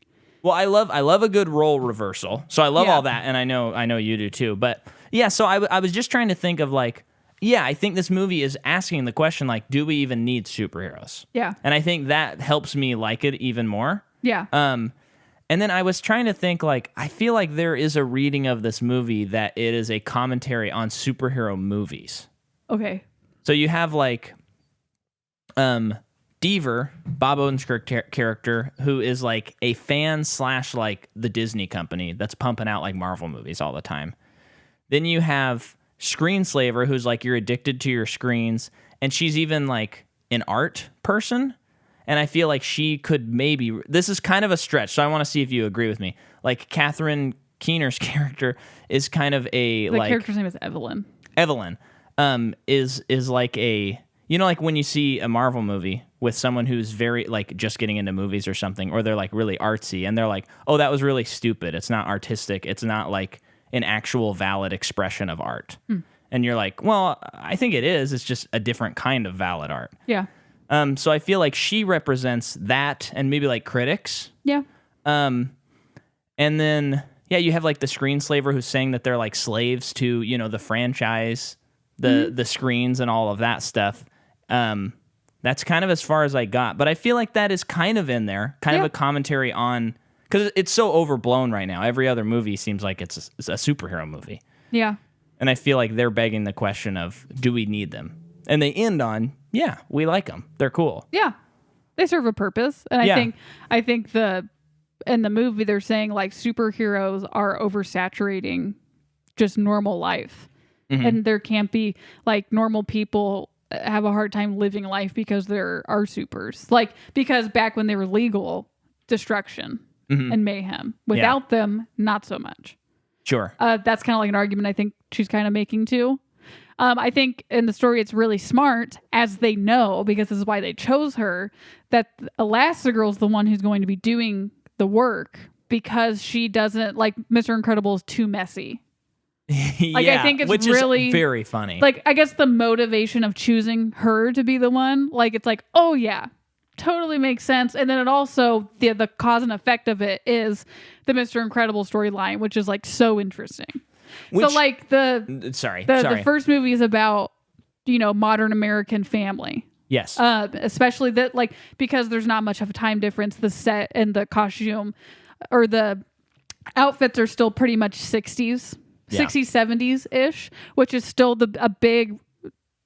[SPEAKER 1] Well, I love a good role reversal. So I love all that, and I know you do too. But yeah, so I was just trying to think of like, yeah, I think this movie is asking the question like, do we even need superheroes?
[SPEAKER 2] Yeah.
[SPEAKER 1] And I think that helps me like it even more.
[SPEAKER 2] Yeah.
[SPEAKER 1] And then I was trying to think, like, I feel like there is a reading of this movie that it is a commentary on superhero movies.
[SPEAKER 2] Okay.
[SPEAKER 1] So you have, like, Deaver, Bob Odenkirk character, who is, like, a fan / like, the Disney company that's pumping out, like, Marvel movies all the time. Then you have Screenslaver, who's, like, you're addicted to your screens, and she's even, like, an art person. And I feel like she could maybe... This is kind of a stretch, so I want to see if you agree with me. Like, Catherine Keener's character is kind of a...
[SPEAKER 2] The character's name is Evelyn.
[SPEAKER 1] Evelyn is like a... You know, like when you see a Marvel movie with someone who's very, like, just getting into movies or something, or they're, like, really artsy, and they're like, oh, that was really stupid. It's not artistic. It's not, like, an actual valid expression of art. And you're like, well, I think it is. It's just a different kind of valid art.
[SPEAKER 2] Yeah.
[SPEAKER 1] So I feel like she represents that and maybe like critics.
[SPEAKER 2] Yeah.
[SPEAKER 1] And then, yeah, you have like the Screenslaver who's saying that they're like slaves to, you know, the franchise, the screens and all of that stuff. That's kind of as far as I got. But I feel like that is kind of in there, kind of a commentary on, because it's so overblown right now. Every other movie seems like it's a superhero movie.
[SPEAKER 2] Yeah.
[SPEAKER 1] And I feel like they're begging the question of, do we need them? And they end on, yeah, we like them. They're cool.
[SPEAKER 2] Yeah. They serve a purpose. And I think in the movie they're saying like superheroes are oversaturating just normal life. Mm-hmm. And there can't be like normal people have a hard time living life because there are supers. Like because back when they were legal, destruction and mayhem. Without them, not so much.
[SPEAKER 1] Sure.
[SPEAKER 2] That's kind of like an argument I think she's kind of making too. I think in the story it's really smart, as they know, because this is why they chose her, that Elastigirl's the one who's going to be doing the work because she doesn't, like, Mr. Incredible is too messy. Like, I think it's
[SPEAKER 1] which
[SPEAKER 2] really
[SPEAKER 1] is very funny.
[SPEAKER 2] Like, I guess the motivation of choosing her to be the one, like, it's like, oh yeah, totally makes sense. And then it also, the cause and effect of it is the Mr. Incredible storyline, which is like so interesting. So like the first movie is about, you know, modern American family.
[SPEAKER 1] Yes.
[SPEAKER 2] Especially that, like, because there's not much of a time difference, the set and the costume or the outfits are still pretty much 60s, 70s ish, which is still a big,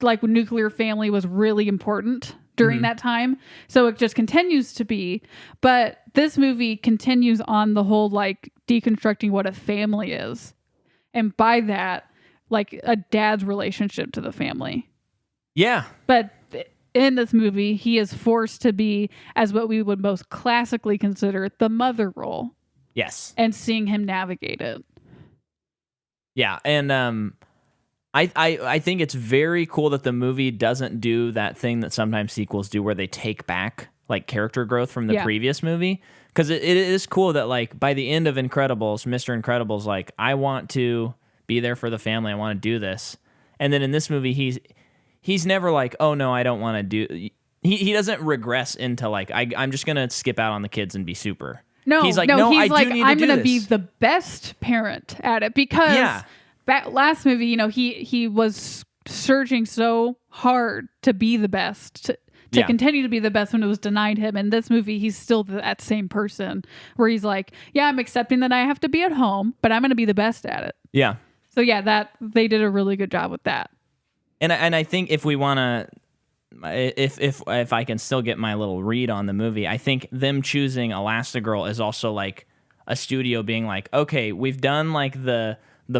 [SPEAKER 2] like, nuclear family was really important during that time. So it just continues to be. But this movie continues on the whole like deconstructing what a family is. And by that, like a dad's relationship to the family.
[SPEAKER 1] Yeah.
[SPEAKER 2] But in this movie, he is forced to be as what we would most classically consider the mother role.
[SPEAKER 1] Yes.
[SPEAKER 2] And seeing him navigate it.
[SPEAKER 1] Yeah. And I think it's very cool that the movie doesn't do that thing that sometimes sequels do where they take back like character growth from the previous movie. Because it is cool that like by the end of Incredibles, Mr. Incredible's like, I want to be there for the family. I want to do this. And then in this movie, he's never like, oh no, I don't want to do. He doesn't regress into like, I'm just gonna skip out on the kids and be super.
[SPEAKER 2] No,
[SPEAKER 1] he's like,
[SPEAKER 2] I'm
[SPEAKER 1] gonna
[SPEAKER 2] be the best parent at it because last movie, you know, he was surging so hard to be the best, to continue to be the best when it was denied him. In this movie, he's still that same person where he's like, yeah, I'm accepting that I have to be at home, but I'm going to be the best at it.
[SPEAKER 1] Yeah.
[SPEAKER 2] So yeah, that they did a really good job with that.
[SPEAKER 1] And I think if we want to, if I can still get my little read on the movie, I think them choosing Elastigirl is also like a studio being like, okay, we've done like the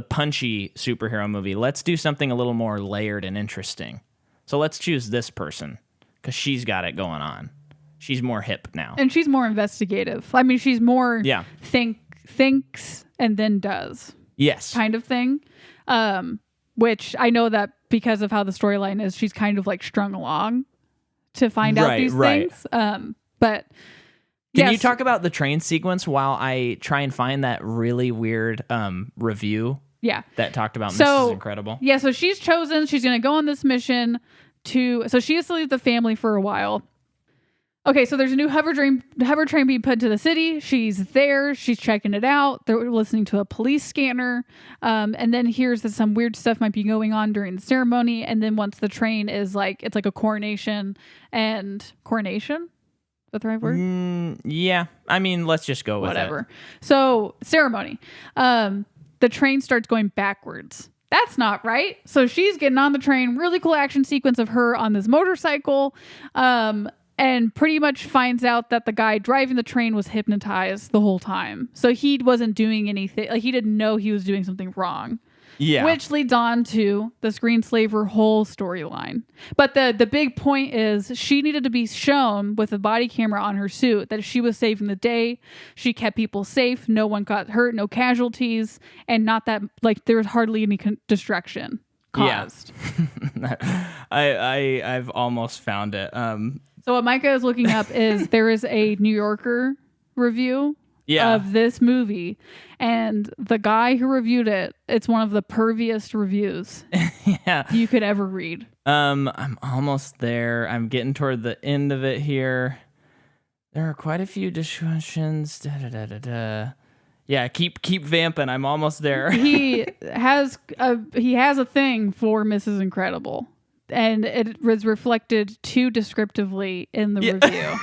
[SPEAKER 1] punchy superhero movie. Let's do something a little more layered and interesting. So let's choose this person because she's got it going on. She's more hip now.
[SPEAKER 2] And she's more investigative. I mean, she's more thinks and then does.
[SPEAKER 1] Yes.
[SPEAKER 2] Kind of thing. Which I know that because of how the storyline is, she's kind of like strung along to find out these things. But
[SPEAKER 1] can you talk about the train sequence while I try and find that really weird review?
[SPEAKER 2] Yeah.
[SPEAKER 1] That talked about Mrs. Incredible.
[SPEAKER 2] Yeah, so she's chosen. She's going to go on this mission so she has to leave the family for a while. Okay, so there's a new hover train being put to the city. She's there. She's checking it out. They're listening to a police scanner. And then here's that some weird stuff might be going on during the ceremony. And then once the train is like, it's like a coronation. Coronation? Is that the right word?
[SPEAKER 1] Yeah. I mean, let's just go with
[SPEAKER 2] whatever. So ceremony. The train starts going backwards. That's not right. So she's getting on the train. Really cool action sequence of her on this motorcycle. And pretty much finds out that the guy driving the train was hypnotized the whole time. So he wasn't doing anything. Like he didn't know he was doing something wrong. Yeah. Which leads on to the screenslaver whole storyline. But the big point is she needed to be shown with a body camera on her suit that she was saving the day. She kept people safe. No one got hurt, no casualties. And not that like there was hardly any destruction caused.
[SPEAKER 1] Yeah. I've almost found it.
[SPEAKER 2] So what Micah is looking up is there is a New Yorker review of this movie, and the guy who reviewed it, it's one of the perviest reviews you could ever read.
[SPEAKER 1] I'm almost there. I'm getting toward the end of it here. There are quite a few discussions. Yeah, keep vamping. I'm almost there.
[SPEAKER 2] He has a thing for Mrs. Incredible. And it was reflected too descriptively in the review.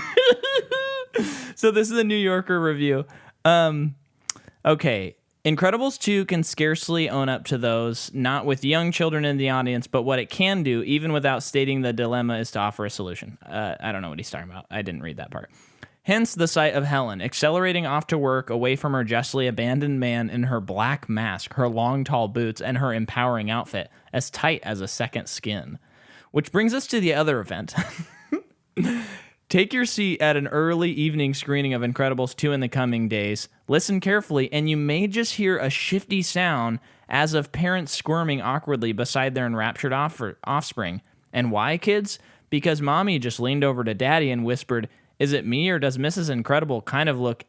[SPEAKER 1] So this is a New Yorker review. Okay. Incredibles 2 can scarcely own up to those, not with young children in the audience, but what it can do, even without stating the dilemma, is to offer a solution. I don't know what he's talking about. I didn't read that part. Hence the sight of Helen, accelerating off to work away from her justly abandoned man in her black mask, her long, tall boots, and her empowering outfit, as tight as a second skin. Which brings us to the other event. Take your seat at an early evening screening of Incredibles 2 in the coming days. Listen carefully, and you may just hear a shifty sound as of parents squirming awkwardly beside their enraptured offspring. And why, kids? Because mommy just leaned over to daddy and whispered, "Is it me, or does Mrs. Incredible kind of look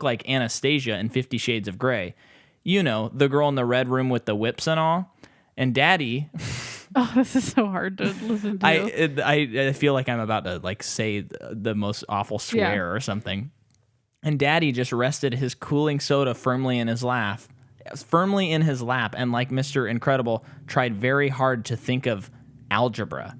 [SPEAKER 1] like Anastasia in 50 Shades of Grey? You know, the girl in the red room with the whips and all." And daddy...
[SPEAKER 2] Oh, this is so hard to listen to.
[SPEAKER 1] I feel like I'm about to like say the most awful swear or something. And daddy just rested his cooling soda firmly in his lap, and like Mr. Incredible, tried very hard to think of algebra.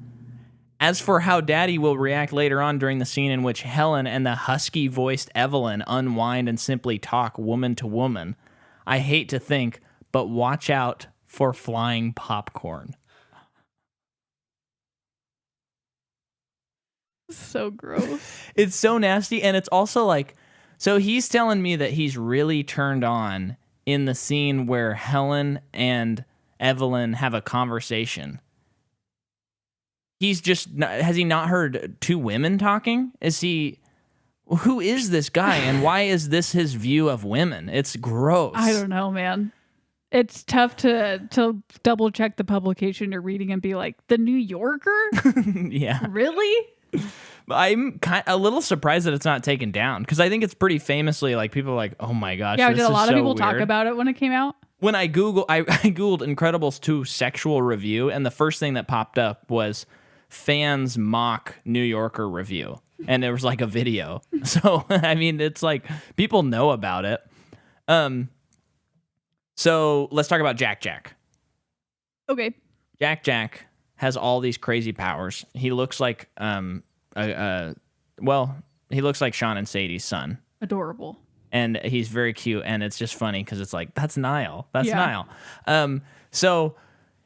[SPEAKER 1] As for how daddy will react later on during the scene in which Helen and the husky-voiced Evelyn unwind and simply talk woman to woman, I hate to think, but watch out for flying popcorn.
[SPEAKER 2] So gross.
[SPEAKER 1] It's so nasty, and it's also like, so he's telling me that he's really turned on in the scene where Helen and Evelyn have a conversation. He's just, has he not heard two women talking? Who is this guy, and why is this his view of women? It's gross.
[SPEAKER 2] I don't know, man. It's tough to double check the publication you're reading and be like, The New Yorker?
[SPEAKER 1] Yeah.
[SPEAKER 2] Really?
[SPEAKER 1] I'm a little surprised that it's not taken down, because I think it's pretty famously like people are like, oh my gosh,
[SPEAKER 2] Yeah,
[SPEAKER 1] this
[SPEAKER 2] did a
[SPEAKER 1] is
[SPEAKER 2] lot of
[SPEAKER 1] so
[SPEAKER 2] people talk
[SPEAKER 1] weird.
[SPEAKER 2] about it when it came out?
[SPEAKER 1] When I Googled Incredibles 2 sexual review, and the first thing that popped up was fans mock New Yorker review, and there was like a video. So I mean, it's like people know about it. So let's talk about Jack Jack.
[SPEAKER 2] Okay.
[SPEAKER 1] Jack Jack has all these crazy powers. He looks like he looks like Sean and Sadie's son.
[SPEAKER 2] Adorable.
[SPEAKER 1] And he's very cute, and it's just funny because it's like, that's Niall. That's
[SPEAKER 2] Yeah.
[SPEAKER 1] Niall. So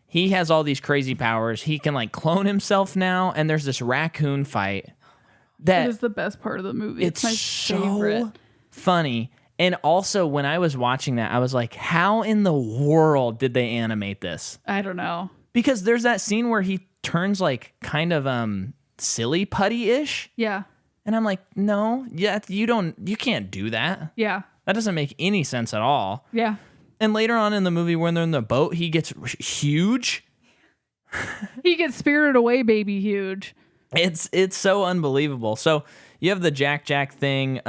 [SPEAKER 1] he has all these crazy powers. He can like clone himself now, and there's this raccoon fight that
[SPEAKER 2] It is the best part of the movie.
[SPEAKER 1] it's
[SPEAKER 2] my
[SPEAKER 1] so
[SPEAKER 2] favorite.
[SPEAKER 1] funny. And also, when I was watching that, I was like, how in the world did they animate this?
[SPEAKER 2] I don't know.
[SPEAKER 1] Because there's that scene where he turns like kind of silly putty-ish.
[SPEAKER 2] Yeah.
[SPEAKER 1] And I'm like, no, yeah, you can't do that.
[SPEAKER 2] Yeah.
[SPEAKER 1] That doesn't make any sense at all.
[SPEAKER 2] Yeah.
[SPEAKER 1] And later on in the movie, when they're in the boat, he gets huge.
[SPEAKER 2] He gets spirited away, baby huge.
[SPEAKER 1] It's so unbelievable. So you have the Jack Jack thing.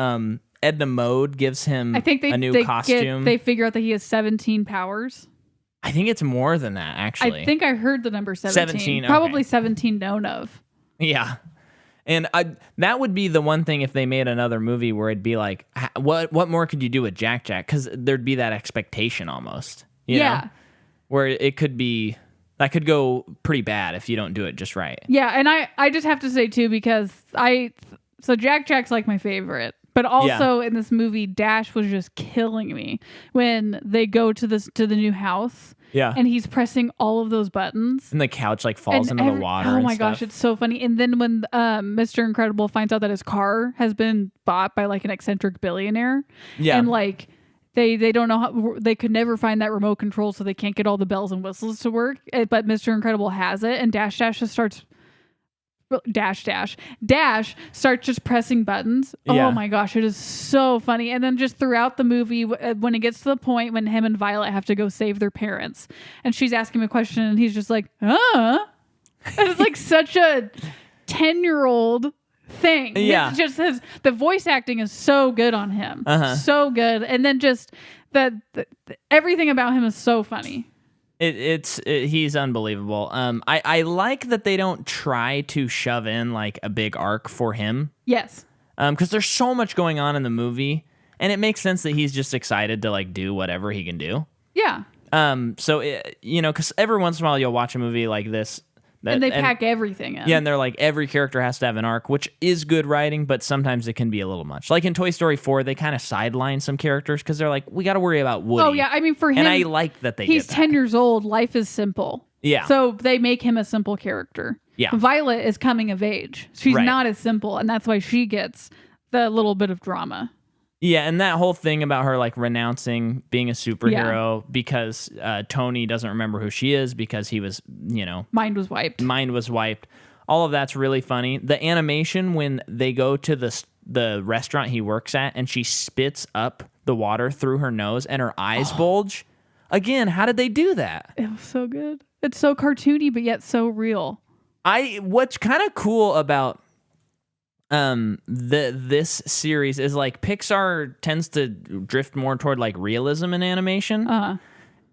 [SPEAKER 1] Edna Mode gives him
[SPEAKER 2] I think
[SPEAKER 1] a new costume.
[SPEAKER 2] they figure out that he has 17 powers.
[SPEAKER 1] I think it's more than that, actually.
[SPEAKER 2] I think I heard the number 17.
[SPEAKER 1] 17, okay.
[SPEAKER 2] Probably 17 known of.
[SPEAKER 1] Yeah. And that would be the one thing if they made another movie where it'd be like, what more could you do with Jack Jack? Because there'd be that expectation almost. You know? Where it could be, that could go pretty bad if you don't do it just right.
[SPEAKER 2] Yeah, and I just have to say too, because so Jack Jack's like my favorite. But also in this movie, Dash was just killing me when they go to the new house.
[SPEAKER 1] Yeah.
[SPEAKER 2] And he's pressing all of those buttons.
[SPEAKER 1] And the couch like falls into the water.
[SPEAKER 2] Oh my gosh, it's so funny. And then when Mr. Incredible finds out that his car has been bought by like an eccentric billionaire.
[SPEAKER 1] Yeah.
[SPEAKER 2] And like they don't know how, they could never find that remote control, so they can't get all the bells and whistles to work. But Mr. Incredible has it, and Dash just starts just pressing buttons.
[SPEAKER 1] Yeah.
[SPEAKER 2] Oh my gosh, it is so funny. And then just throughout the movie, when it gets to the point when him and Violet have to go save their parents, and she's asking him a question, and he's just like, and it's like such a 10-year-old thing.
[SPEAKER 1] Yeah.
[SPEAKER 2] It's just the voice acting is so good on him. So good. And then just everything about him is so funny.
[SPEAKER 1] He's unbelievable. I like that they don't try to shove in like a big arc for him.
[SPEAKER 2] Yes.
[SPEAKER 1] Because there's so much going on in the movie, and it makes sense that he's just excited to like do whatever he can do.
[SPEAKER 2] Yeah.
[SPEAKER 1] So because every once in a while you'll watch a movie like this,
[SPEAKER 2] and they pack everything in.
[SPEAKER 1] Yeah, and they're like, every character has to have an arc, which is good writing, but sometimes it can be a little much. Like in Toy Story 4, they kind of sideline some characters because they're like, we got to worry about Woody.
[SPEAKER 2] Oh, yeah. I mean, for him,
[SPEAKER 1] and I like that
[SPEAKER 2] he's
[SPEAKER 1] did that.
[SPEAKER 2] 10 years old. Life is simple.
[SPEAKER 1] Yeah.
[SPEAKER 2] So they make him a simple character.
[SPEAKER 1] Yeah.
[SPEAKER 2] Violet is coming of age. She's
[SPEAKER 1] Right.
[SPEAKER 2] not as simple, and that's why she gets the little bit of drama.
[SPEAKER 1] Yeah, and that whole thing about her like renouncing being a superhero because Tony doesn't remember who she is because he was,
[SPEAKER 2] Mind was wiped.
[SPEAKER 1] All of that's really funny. The animation when they go to the restaurant he works at and she spits up the water through her nose and her eyes bulge. Again, how did they do that?
[SPEAKER 2] It was so good. It's so cartoony, but yet so real.
[SPEAKER 1] What's kind of cool about this series is like Pixar tends to drift more toward like realism in animation.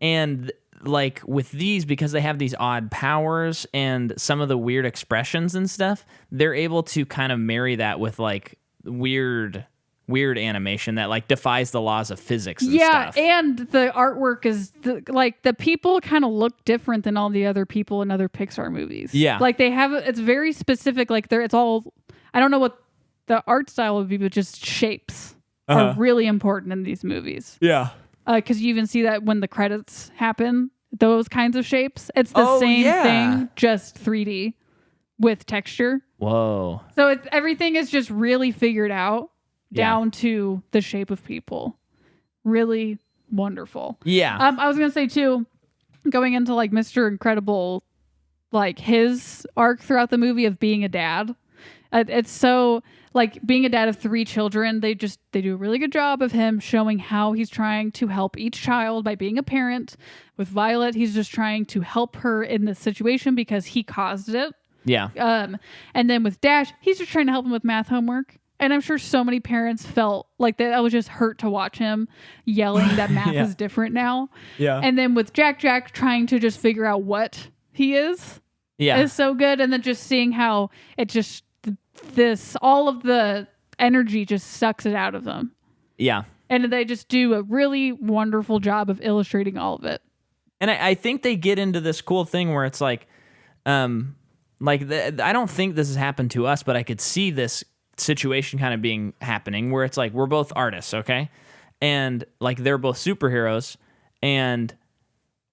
[SPEAKER 1] And like with these, because they have these odd powers and some of the weird expressions and stuff, they're able to kind of marry that with like weird animation that like defies the laws of physics and stuff.
[SPEAKER 2] And the artwork is the people kind of look different than all the other people in other Pixar movies.
[SPEAKER 1] Yeah.
[SPEAKER 2] Like it's very specific. Like it's all, I don't know what the art style would be, but just shapes are really important in these movies.
[SPEAKER 1] Yeah.
[SPEAKER 2] Because you even see that when the credits happen, those kinds of shapes. It's the same thing, just 3D. with texture.
[SPEAKER 1] Whoa.
[SPEAKER 2] So everything is just really figured out down to the shape of people. Really wonderful.
[SPEAKER 1] Yeah.
[SPEAKER 2] I was going to say too, going into like Mr. Incredible, like his arc throughout the movie of being a dad. It's so like being a dad of 3 children. They do a really good job of him showing how he's trying to help each child by being a parent. With Violet, he's just trying to help her in this situation because he caused it.
[SPEAKER 1] Yeah.
[SPEAKER 2] And then with Dash, he's just trying to help him with math homework. And I'm sure so many parents felt like that was just hurt to watch him yelling that math is different now.
[SPEAKER 1] Yeah.
[SPEAKER 2] And then with Jack trying to just figure out what he is so good. And then just seeing how it just all of the energy just sucks it out of them.
[SPEAKER 1] Yeah.
[SPEAKER 2] And they just do a really wonderful job of illustrating all of it.
[SPEAKER 1] And I think they get into this cool thing where it's like I don't think this has happened to us, but I could see this situation kind of happening where it's like we're both artists, okay? And like they're both superheroes, and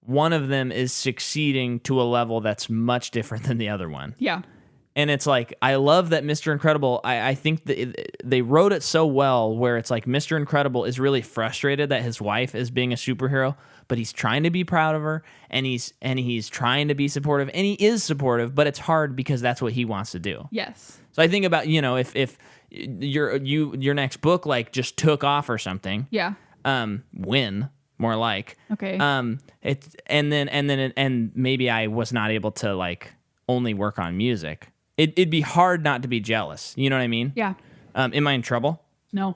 [SPEAKER 1] one of them is succeeding to a level that's much different than the other one.
[SPEAKER 2] Yeah.
[SPEAKER 1] And it's like, I love that Mr. Incredible, I think that they wrote it so well where it's like Mr. Incredible is really frustrated that his wife is being a superhero, but he's trying to be proud of her, and he's trying to be supportive, and he is supportive, but it's hard because that's what he wants to do.
[SPEAKER 2] Yes.
[SPEAKER 1] So I think about, if your next book like just took off or something.
[SPEAKER 2] Yeah.
[SPEAKER 1] Win more like.
[SPEAKER 2] Okay.
[SPEAKER 1] And maybe I was not able to like only work on music. It'd be hard not to be jealous. You know what I mean?
[SPEAKER 2] Yeah.
[SPEAKER 1] Am I in trouble?
[SPEAKER 2] No.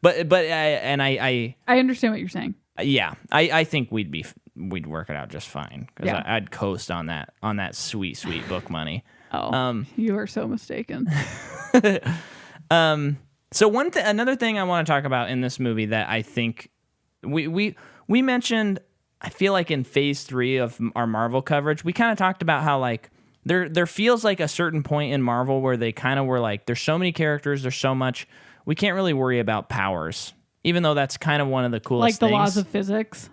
[SPEAKER 1] but I
[SPEAKER 2] understand what you're saying.
[SPEAKER 1] Yeah, I think we'd work it out just fine because I'd coast on that sweet book money.
[SPEAKER 2] Oh, you are so mistaken.
[SPEAKER 1] So another thing I want to talk about in this movie that I think we mentioned, I feel like in phase 3 of our Marvel coverage, we kind of talked about how like there feels like a certain point in Marvel where they kind of were like, there's so many characters, there's so much, we can't really worry about powers, even though that's kind of one of the coolest things.
[SPEAKER 2] Like the laws of physics?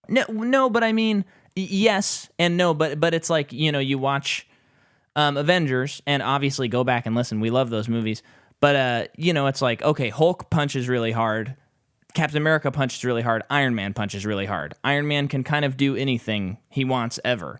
[SPEAKER 1] No, but I mean, yes and no, but it's like, you watch Avengers, and obviously go back and listen. We love those movies. But, it's like, okay, Hulk punches really hard. Captain America punches really hard. Iron Man punches really hard. Iron Man can kind of do anything he wants ever.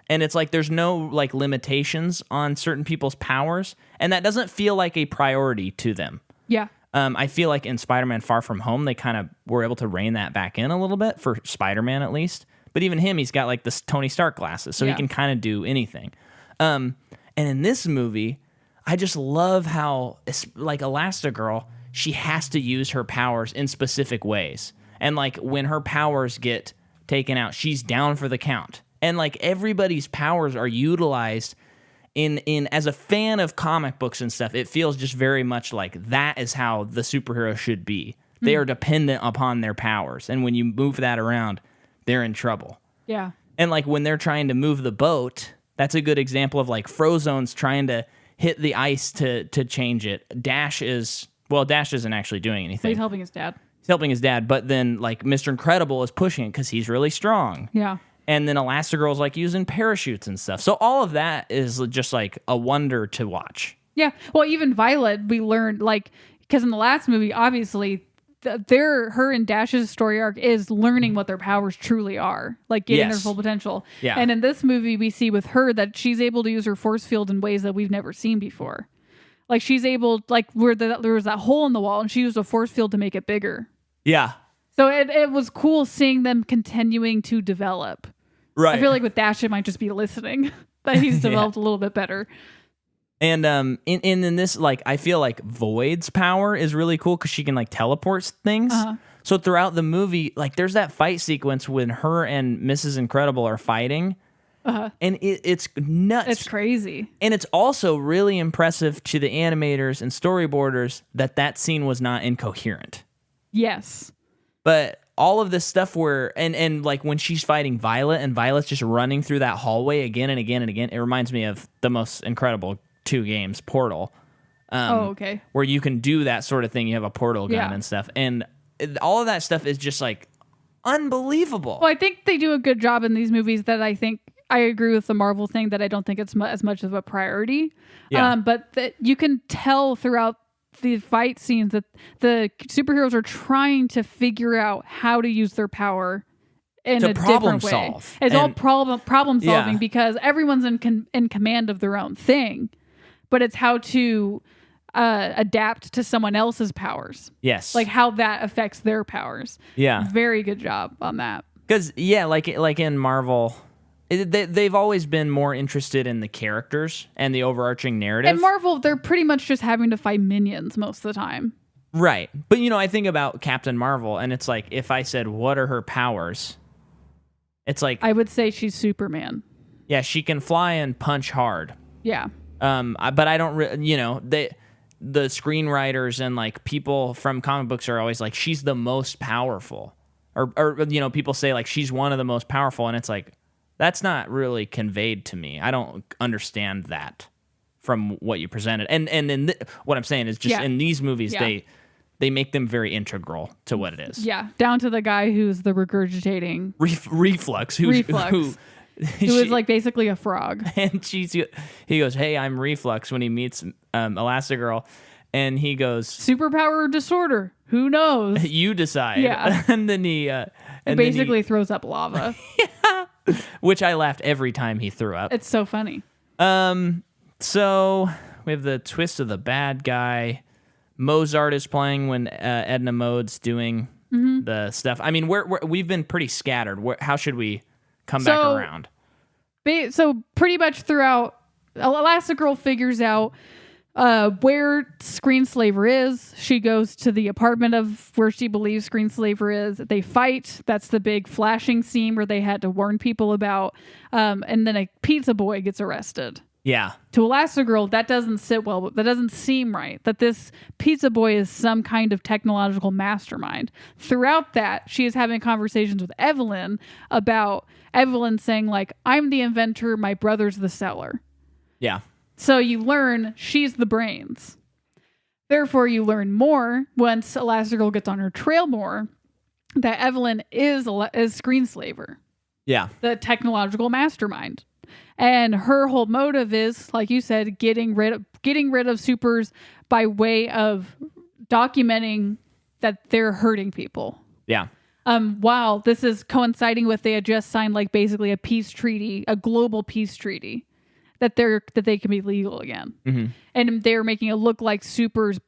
[SPEAKER 1] And it's like there's no like limitations on certain people's powers, and that doesn't feel like a priority to them.
[SPEAKER 2] Yeah.
[SPEAKER 1] I feel like in Spider-Man Far From Home, they kind of were able to rein that back in a little bit, for Spider-Man at least. But even him, he's got like this Tony Stark glasses, so he can kind of do anything. And in this movie, I just love how, like Elastigirl, she has to use her powers in specific ways. And like when her powers get taken out, she's down for the count. And like everybody's powers are utilized in as a fan of comic books and stuff, it feels just very much like that is how the superhero should be. They are dependent upon their powers. And when you move that around, they're in trouble.
[SPEAKER 2] Yeah.
[SPEAKER 1] And like when they're trying to move the boat, that's a good example of like Frozone's trying to hit the ice to change it. Dash isn't actually doing anything.
[SPEAKER 2] He's helping his dad.
[SPEAKER 1] He's helping his dad, but then like Mr. Incredible is pushing it because he's really strong.
[SPEAKER 2] Yeah.
[SPEAKER 1] And then Elastigirl's like using parachutes and stuff. So all of that is just like a wonder to watch.
[SPEAKER 2] Yeah. Well, even Violet, we learned like, because in the last movie, obviously, her and Dash's story arc is learning what their powers truly are, like getting their full potential.
[SPEAKER 1] Yeah.
[SPEAKER 2] And in this movie, we see with her that she's able to use her force field in ways that we've never seen before. Like she's able, like where there was that hole in the wall, and she used a force field to make it bigger.
[SPEAKER 1] Yeah.
[SPEAKER 2] So it was cool seeing them continuing to develop.
[SPEAKER 1] Right.
[SPEAKER 2] I feel like with Dash, it might just be listening that he's developed a little bit better.
[SPEAKER 1] And in this, like, I feel like Void's power is really cool because she can like teleport things.
[SPEAKER 2] Uh-huh.
[SPEAKER 1] So throughout the movie, like, there's that fight sequence when her and Mrs. Incredible are fighting, and it's nuts.
[SPEAKER 2] It's crazy,
[SPEAKER 1] and it's also really impressive to the animators and storyboarders that scene was not incoherent.
[SPEAKER 2] Yes,
[SPEAKER 1] but all of this stuff where and like when she's fighting Violet and Violet's just running through that hallway again and again and again, it reminds me of the most incredible 2 games, Portal.
[SPEAKER 2] Okay.
[SPEAKER 1] Where you can do that sort of thing. You have a portal gun and stuff. And all of that stuff is just like unbelievable.
[SPEAKER 2] Well, I think they do a good job in these movies that I think I agree with the Marvel thing that I don't think it's as much of a priority.
[SPEAKER 1] Yeah.
[SPEAKER 2] But that you can tell throughout the fight scenes that the superheroes are trying to figure out how to use their power in
[SPEAKER 1] To
[SPEAKER 2] a
[SPEAKER 1] problem
[SPEAKER 2] different way.
[SPEAKER 1] solve.
[SPEAKER 2] It's all
[SPEAKER 1] And-
[SPEAKER 2] problem solving
[SPEAKER 1] Yeah.
[SPEAKER 2] because everyone's in command of their own thing, but it's how to adapt to someone else's powers,
[SPEAKER 1] Yes.
[SPEAKER 2] like how that affects their powers.
[SPEAKER 1] Yeah.
[SPEAKER 2] Very good job on that.
[SPEAKER 1] Because, like in Marvel, they've always been more interested in the characters and the overarching narrative.
[SPEAKER 2] In Marvel, they're pretty much just having to fight minions most of the time.
[SPEAKER 1] Right. But, I think about Captain Marvel, and it's like, if I said, what are her powers? It's like,
[SPEAKER 2] I would say she's Superman.
[SPEAKER 1] yeah, she can fly and punch hard.
[SPEAKER 2] Yeah.
[SPEAKER 1] But I don't, the screenwriters and like people from comic books are always like, she's the most powerful. Or people say like, she's one of the most powerful. And it's like, that's not really conveyed to me. I don't understand that from what you presented. And in what I'm saying is just in these movies, they make them very integral to what it is.
[SPEAKER 2] Yeah. Down to the guy who's the regurgitating
[SPEAKER 1] Reflux. Who
[SPEAKER 2] is like basically a frog.
[SPEAKER 1] And he goes, hey, I'm Reflux when he meets Elastigirl. And he goes,
[SPEAKER 2] superpower or disorder? Who knows?
[SPEAKER 1] you decide.
[SPEAKER 2] Yeah.
[SPEAKER 1] And then he...
[SPEAKER 2] It basically throws up lava.
[SPEAKER 1] which I laughed every time he threw up.
[SPEAKER 2] It's so funny.
[SPEAKER 1] So we have the twist of the bad guy. Mozart is playing when Edna Mode's doing the stuff. I mean, we've been pretty scattered. How should we come back around?
[SPEAKER 2] So pretty much throughout, Elastigirl figures out where Screenslaver is. She goes to the apartment of where she believes Screenslaver is. They fight. That's the big flashing scene where they had to warn people about. And then a pizza boy gets arrested.
[SPEAKER 1] Yeah.
[SPEAKER 2] To Elastigirl, that doesn't sit well. That doesn't seem right. That this pizza boy is some kind of technological mastermind. Throughout that, she is having conversations with Evelyn about Evelyn saying like, I'm the inventor, my brother's the seller.
[SPEAKER 1] Yeah.
[SPEAKER 2] So you learn she's the brains. Therefore, you learn more once Elastigirl gets on her trail more that Evelyn is Screenslaver.
[SPEAKER 1] Yeah.
[SPEAKER 2] The technological mastermind. And her whole motive is, like you said, getting rid of supers by way of documenting that they're hurting people.
[SPEAKER 1] Yeah.
[SPEAKER 2] While this is coinciding with they had just signed like basically a peace treaty, a global peace treaty, that they can be legal again.
[SPEAKER 1] Mm-hmm.
[SPEAKER 2] And they're making it look like supers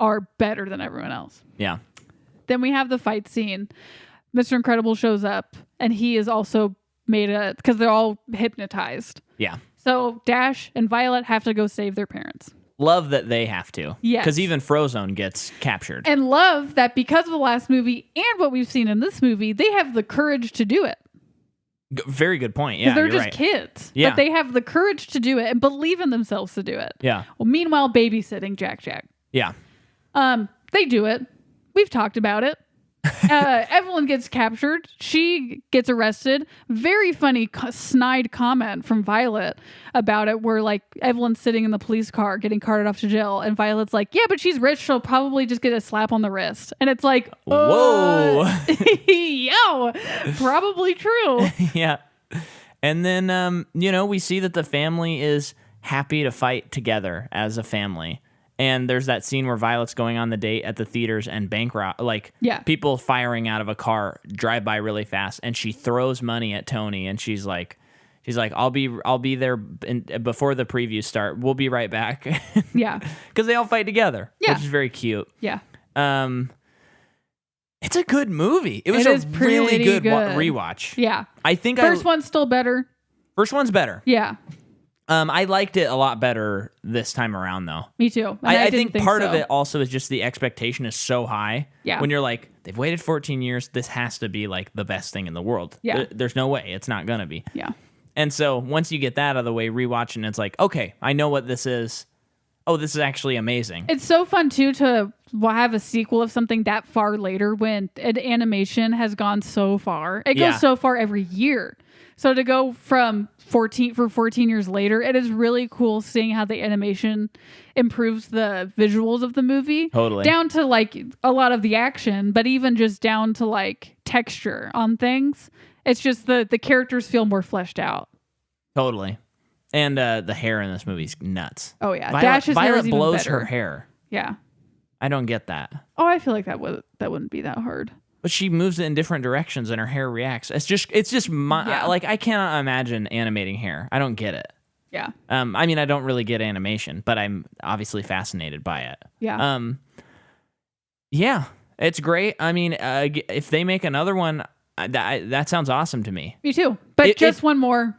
[SPEAKER 2] are better than everyone else.
[SPEAKER 1] Yeah.
[SPEAKER 2] Then we have the fight scene. Mr. Incredible shows up, and he is also because they're all hypnotized.
[SPEAKER 1] Yeah.
[SPEAKER 2] So Dash and Violet have to go save their parents.
[SPEAKER 1] Love that they have to.
[SPEAKER 2] Yes.
[SPEAKER 1] Because even Frozone gets captured.
[SPEAKER 2] And love that because of the last movie and what we've seen in this movie, they have the courage to do it.
[SPEAKER 1] Very good point. Yeah,
[SPEAKER 2] they're
[SPEAKER 1] you're
[SPEAKER 2] just
[SPEAKER 1] right.
[SPEAKER 2] kids.
[SPEAKER 1] Yeah.
[SPEAKER 2] But they have the courage to do it and believe in themselves to do it.
[SPEAKER 1] Yeah.
[SPEAKER 2] Well, meanwhile, babysitting Jack.
[SPEAKER 1] Yeah.
[SPEAKER 2] They do it. We've talked about it. Evelyn gets captured. She gets arrested. Very funny snide comment from Violet about it, where like Evelyn's sitting in the police car getting carted off to jail, and Violet's like, yeah, but she's rich, she'll probably just get a slap on the wrist. And it's like,
[SPEAKER 1] whoa.
[SPEAKER 2] Yo, probably true.
[SPEAKER 1] Yeah. And then we see that the family is happy to fight together as a family. And there's that scene where Violet's going on the date at the theaters and people firing out of a car drive by really fast, and she throws money at Tony, and she's like, I'll be there before the previews start. We'll be right back.
[SPEAKER 2] Yeah,
[SPEAKER 1] because they all fight together, which is very cute.
[SPEAKER 2] Yeah.
[SPEAKER 1] It's a good movie. It was a really good rewatch.
[SPEAKER 2] Yeah,
[SPEAKER 1] I think
[SPEAKER 2] first one's still better.
[SPEAKER 1] First one's better.
[SPEAKER 2] Yeah.
[SPEAKER 1] I liked it a lot better this time around, though.
[SPEAKER 2] Me too.
[SPEAKER 1] I think part of it also is just the expectation is so high.
[SPEAKER 2] Yeah.
[SPEAKER 1] When you're like, they've waited 14 years, this has to be like the best thing in the world.
[SPEAKER 2] Yeah.
[SPEAKER 1] There's no way it's not gonna be.
[SPEAKER 2] Yeah.
[SPEAKER 1] And so once you get that out of the way, rewatching, it's like, okay, I know what this is. Oh, this is actually amazing.
[SPEAKER 2] It's so fun too to have a sequel of something that far later when an animation has gone so far. It goes so far every year. So to go from 14 years later, it is really cool seeing how the animation improves the visuals of the movie.
[SPEAKER 1] Totally.
[SPEAKER 2] Down to like a lot of the action, but even just down to like texture on things. It's just the characters feel more fleshed out.
[SPEAKER 1] Totally. And the hair in this movie's nuts.
[SPEAKER 2] Oh yeah, Dash's hair
[SPEAKER 1] Violet
[SPEAKER 2] is even
[SPEAKER 1] blows
[SPEAKER 2] better.
[SPEAKER 1] her hair.
[SPEAKER 2] Yeah.
[SPEAKER 1] I don't get that.
[SPEAKER 2] Oh, I feel like that wouldn't be that hard.
[SPEAKER 1] But she moves it in different directions and her hair reacts. It's just like I cannot imagine animating hair. I don't get it.
[SPEAKER 2] Yeah.
[SPEAKER 1] I mean, I don't really get animation, but I'm obviously fascinated by it.
[SPEAKER 2] Yeah.
[SPEAKER 1] Yeah, it's great. I mean, if they make another one, that sounds awesome to me.
[SPEAKER 2] Me too. But just one more.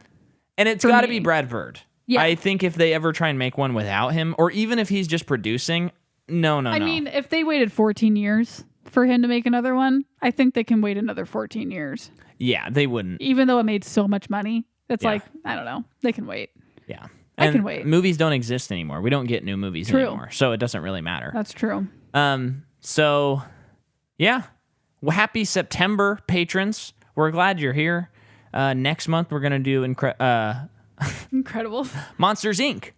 [SPEAKER 1] And it's got to be Brad Bird.
[SPEAKER 2] Yeah.
[SPEAKER 1] I think if they ever try and make one without him, or even if he's just producing, no.
[SPEAKER 2] I mean, if they waited 14 years for him to make another one, I think they can wait another 14 years.
[SPEAKER 1] Yeah, they wouldn't.
[SPEAKER 2] Even though it made so much money, it's like, I don't know. They can wait.
[SPEAKER 1] Yeah.
[SPEAKER 2] I can wait.
[SPEAKER 1] Movies don't exist anymore. We don't get new movies anymore, so it doesn't really matter.
[SPEAKER 2] That's true.
[SPEAKER 1] So, yeah. Well, happy September, patrons. We're glad you're here. Next month, we're going to do
[SPEAKER 2] Incredibles.
[SPEAKER 1] Monsters, Inc.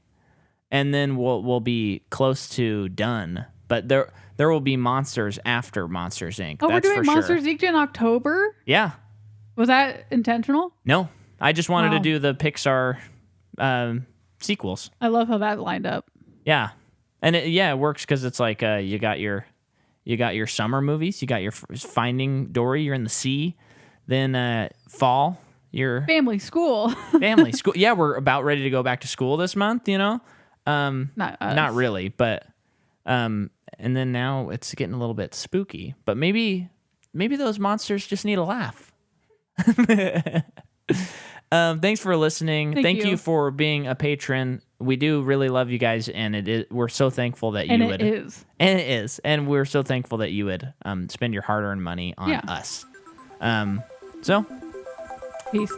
[SPEAKER 1] And then we'll be close to done. But there will be monsters after Monsters, Inc.
[SPEAKER 2] Oh,
[SPEAKER 1] That's
[SPEAKER 2] we're doing
[SPEAKER 1] for
[SPEAKER 2] Monsters,
[SPEAKER 1] sure.
[SPEAKER 2] Inc. in October?
[SPEAKER 1] Yeah.
[SPEAKER 2] Was that intentional?
[SPEAKER 1] No. I just wanted to
[SPEAKER 2] Wow.
[SPEAKER 1] do the Pixar sequels.
[SPEAKER 2] I love how that lined up.
[SPEAKER 1] Yeah. And it works because it's like you got your summer movies. You got your Finding Dory. You're in the sea. Then fall. Your
[SPEAKER 2] Family, school.
[SPEAKER 1] family school. Yeah, we're about ready to go back to school this month. You know,
[SPEAKER 2] Not us.
[SPEAKER 1] not really, but and then now it's getting a little bit spooky. But maybe those monsters just need a laugh. Thanks for listening. Thank you for being a patron. We do really love you guys, and we're so thankful that you would.
[SPEAKER 2] It is.
[SPEAKER 1] And it is. And we're so thankful that you would spend your hard-earned money on us. So,
[SPEAKER 2] Peace.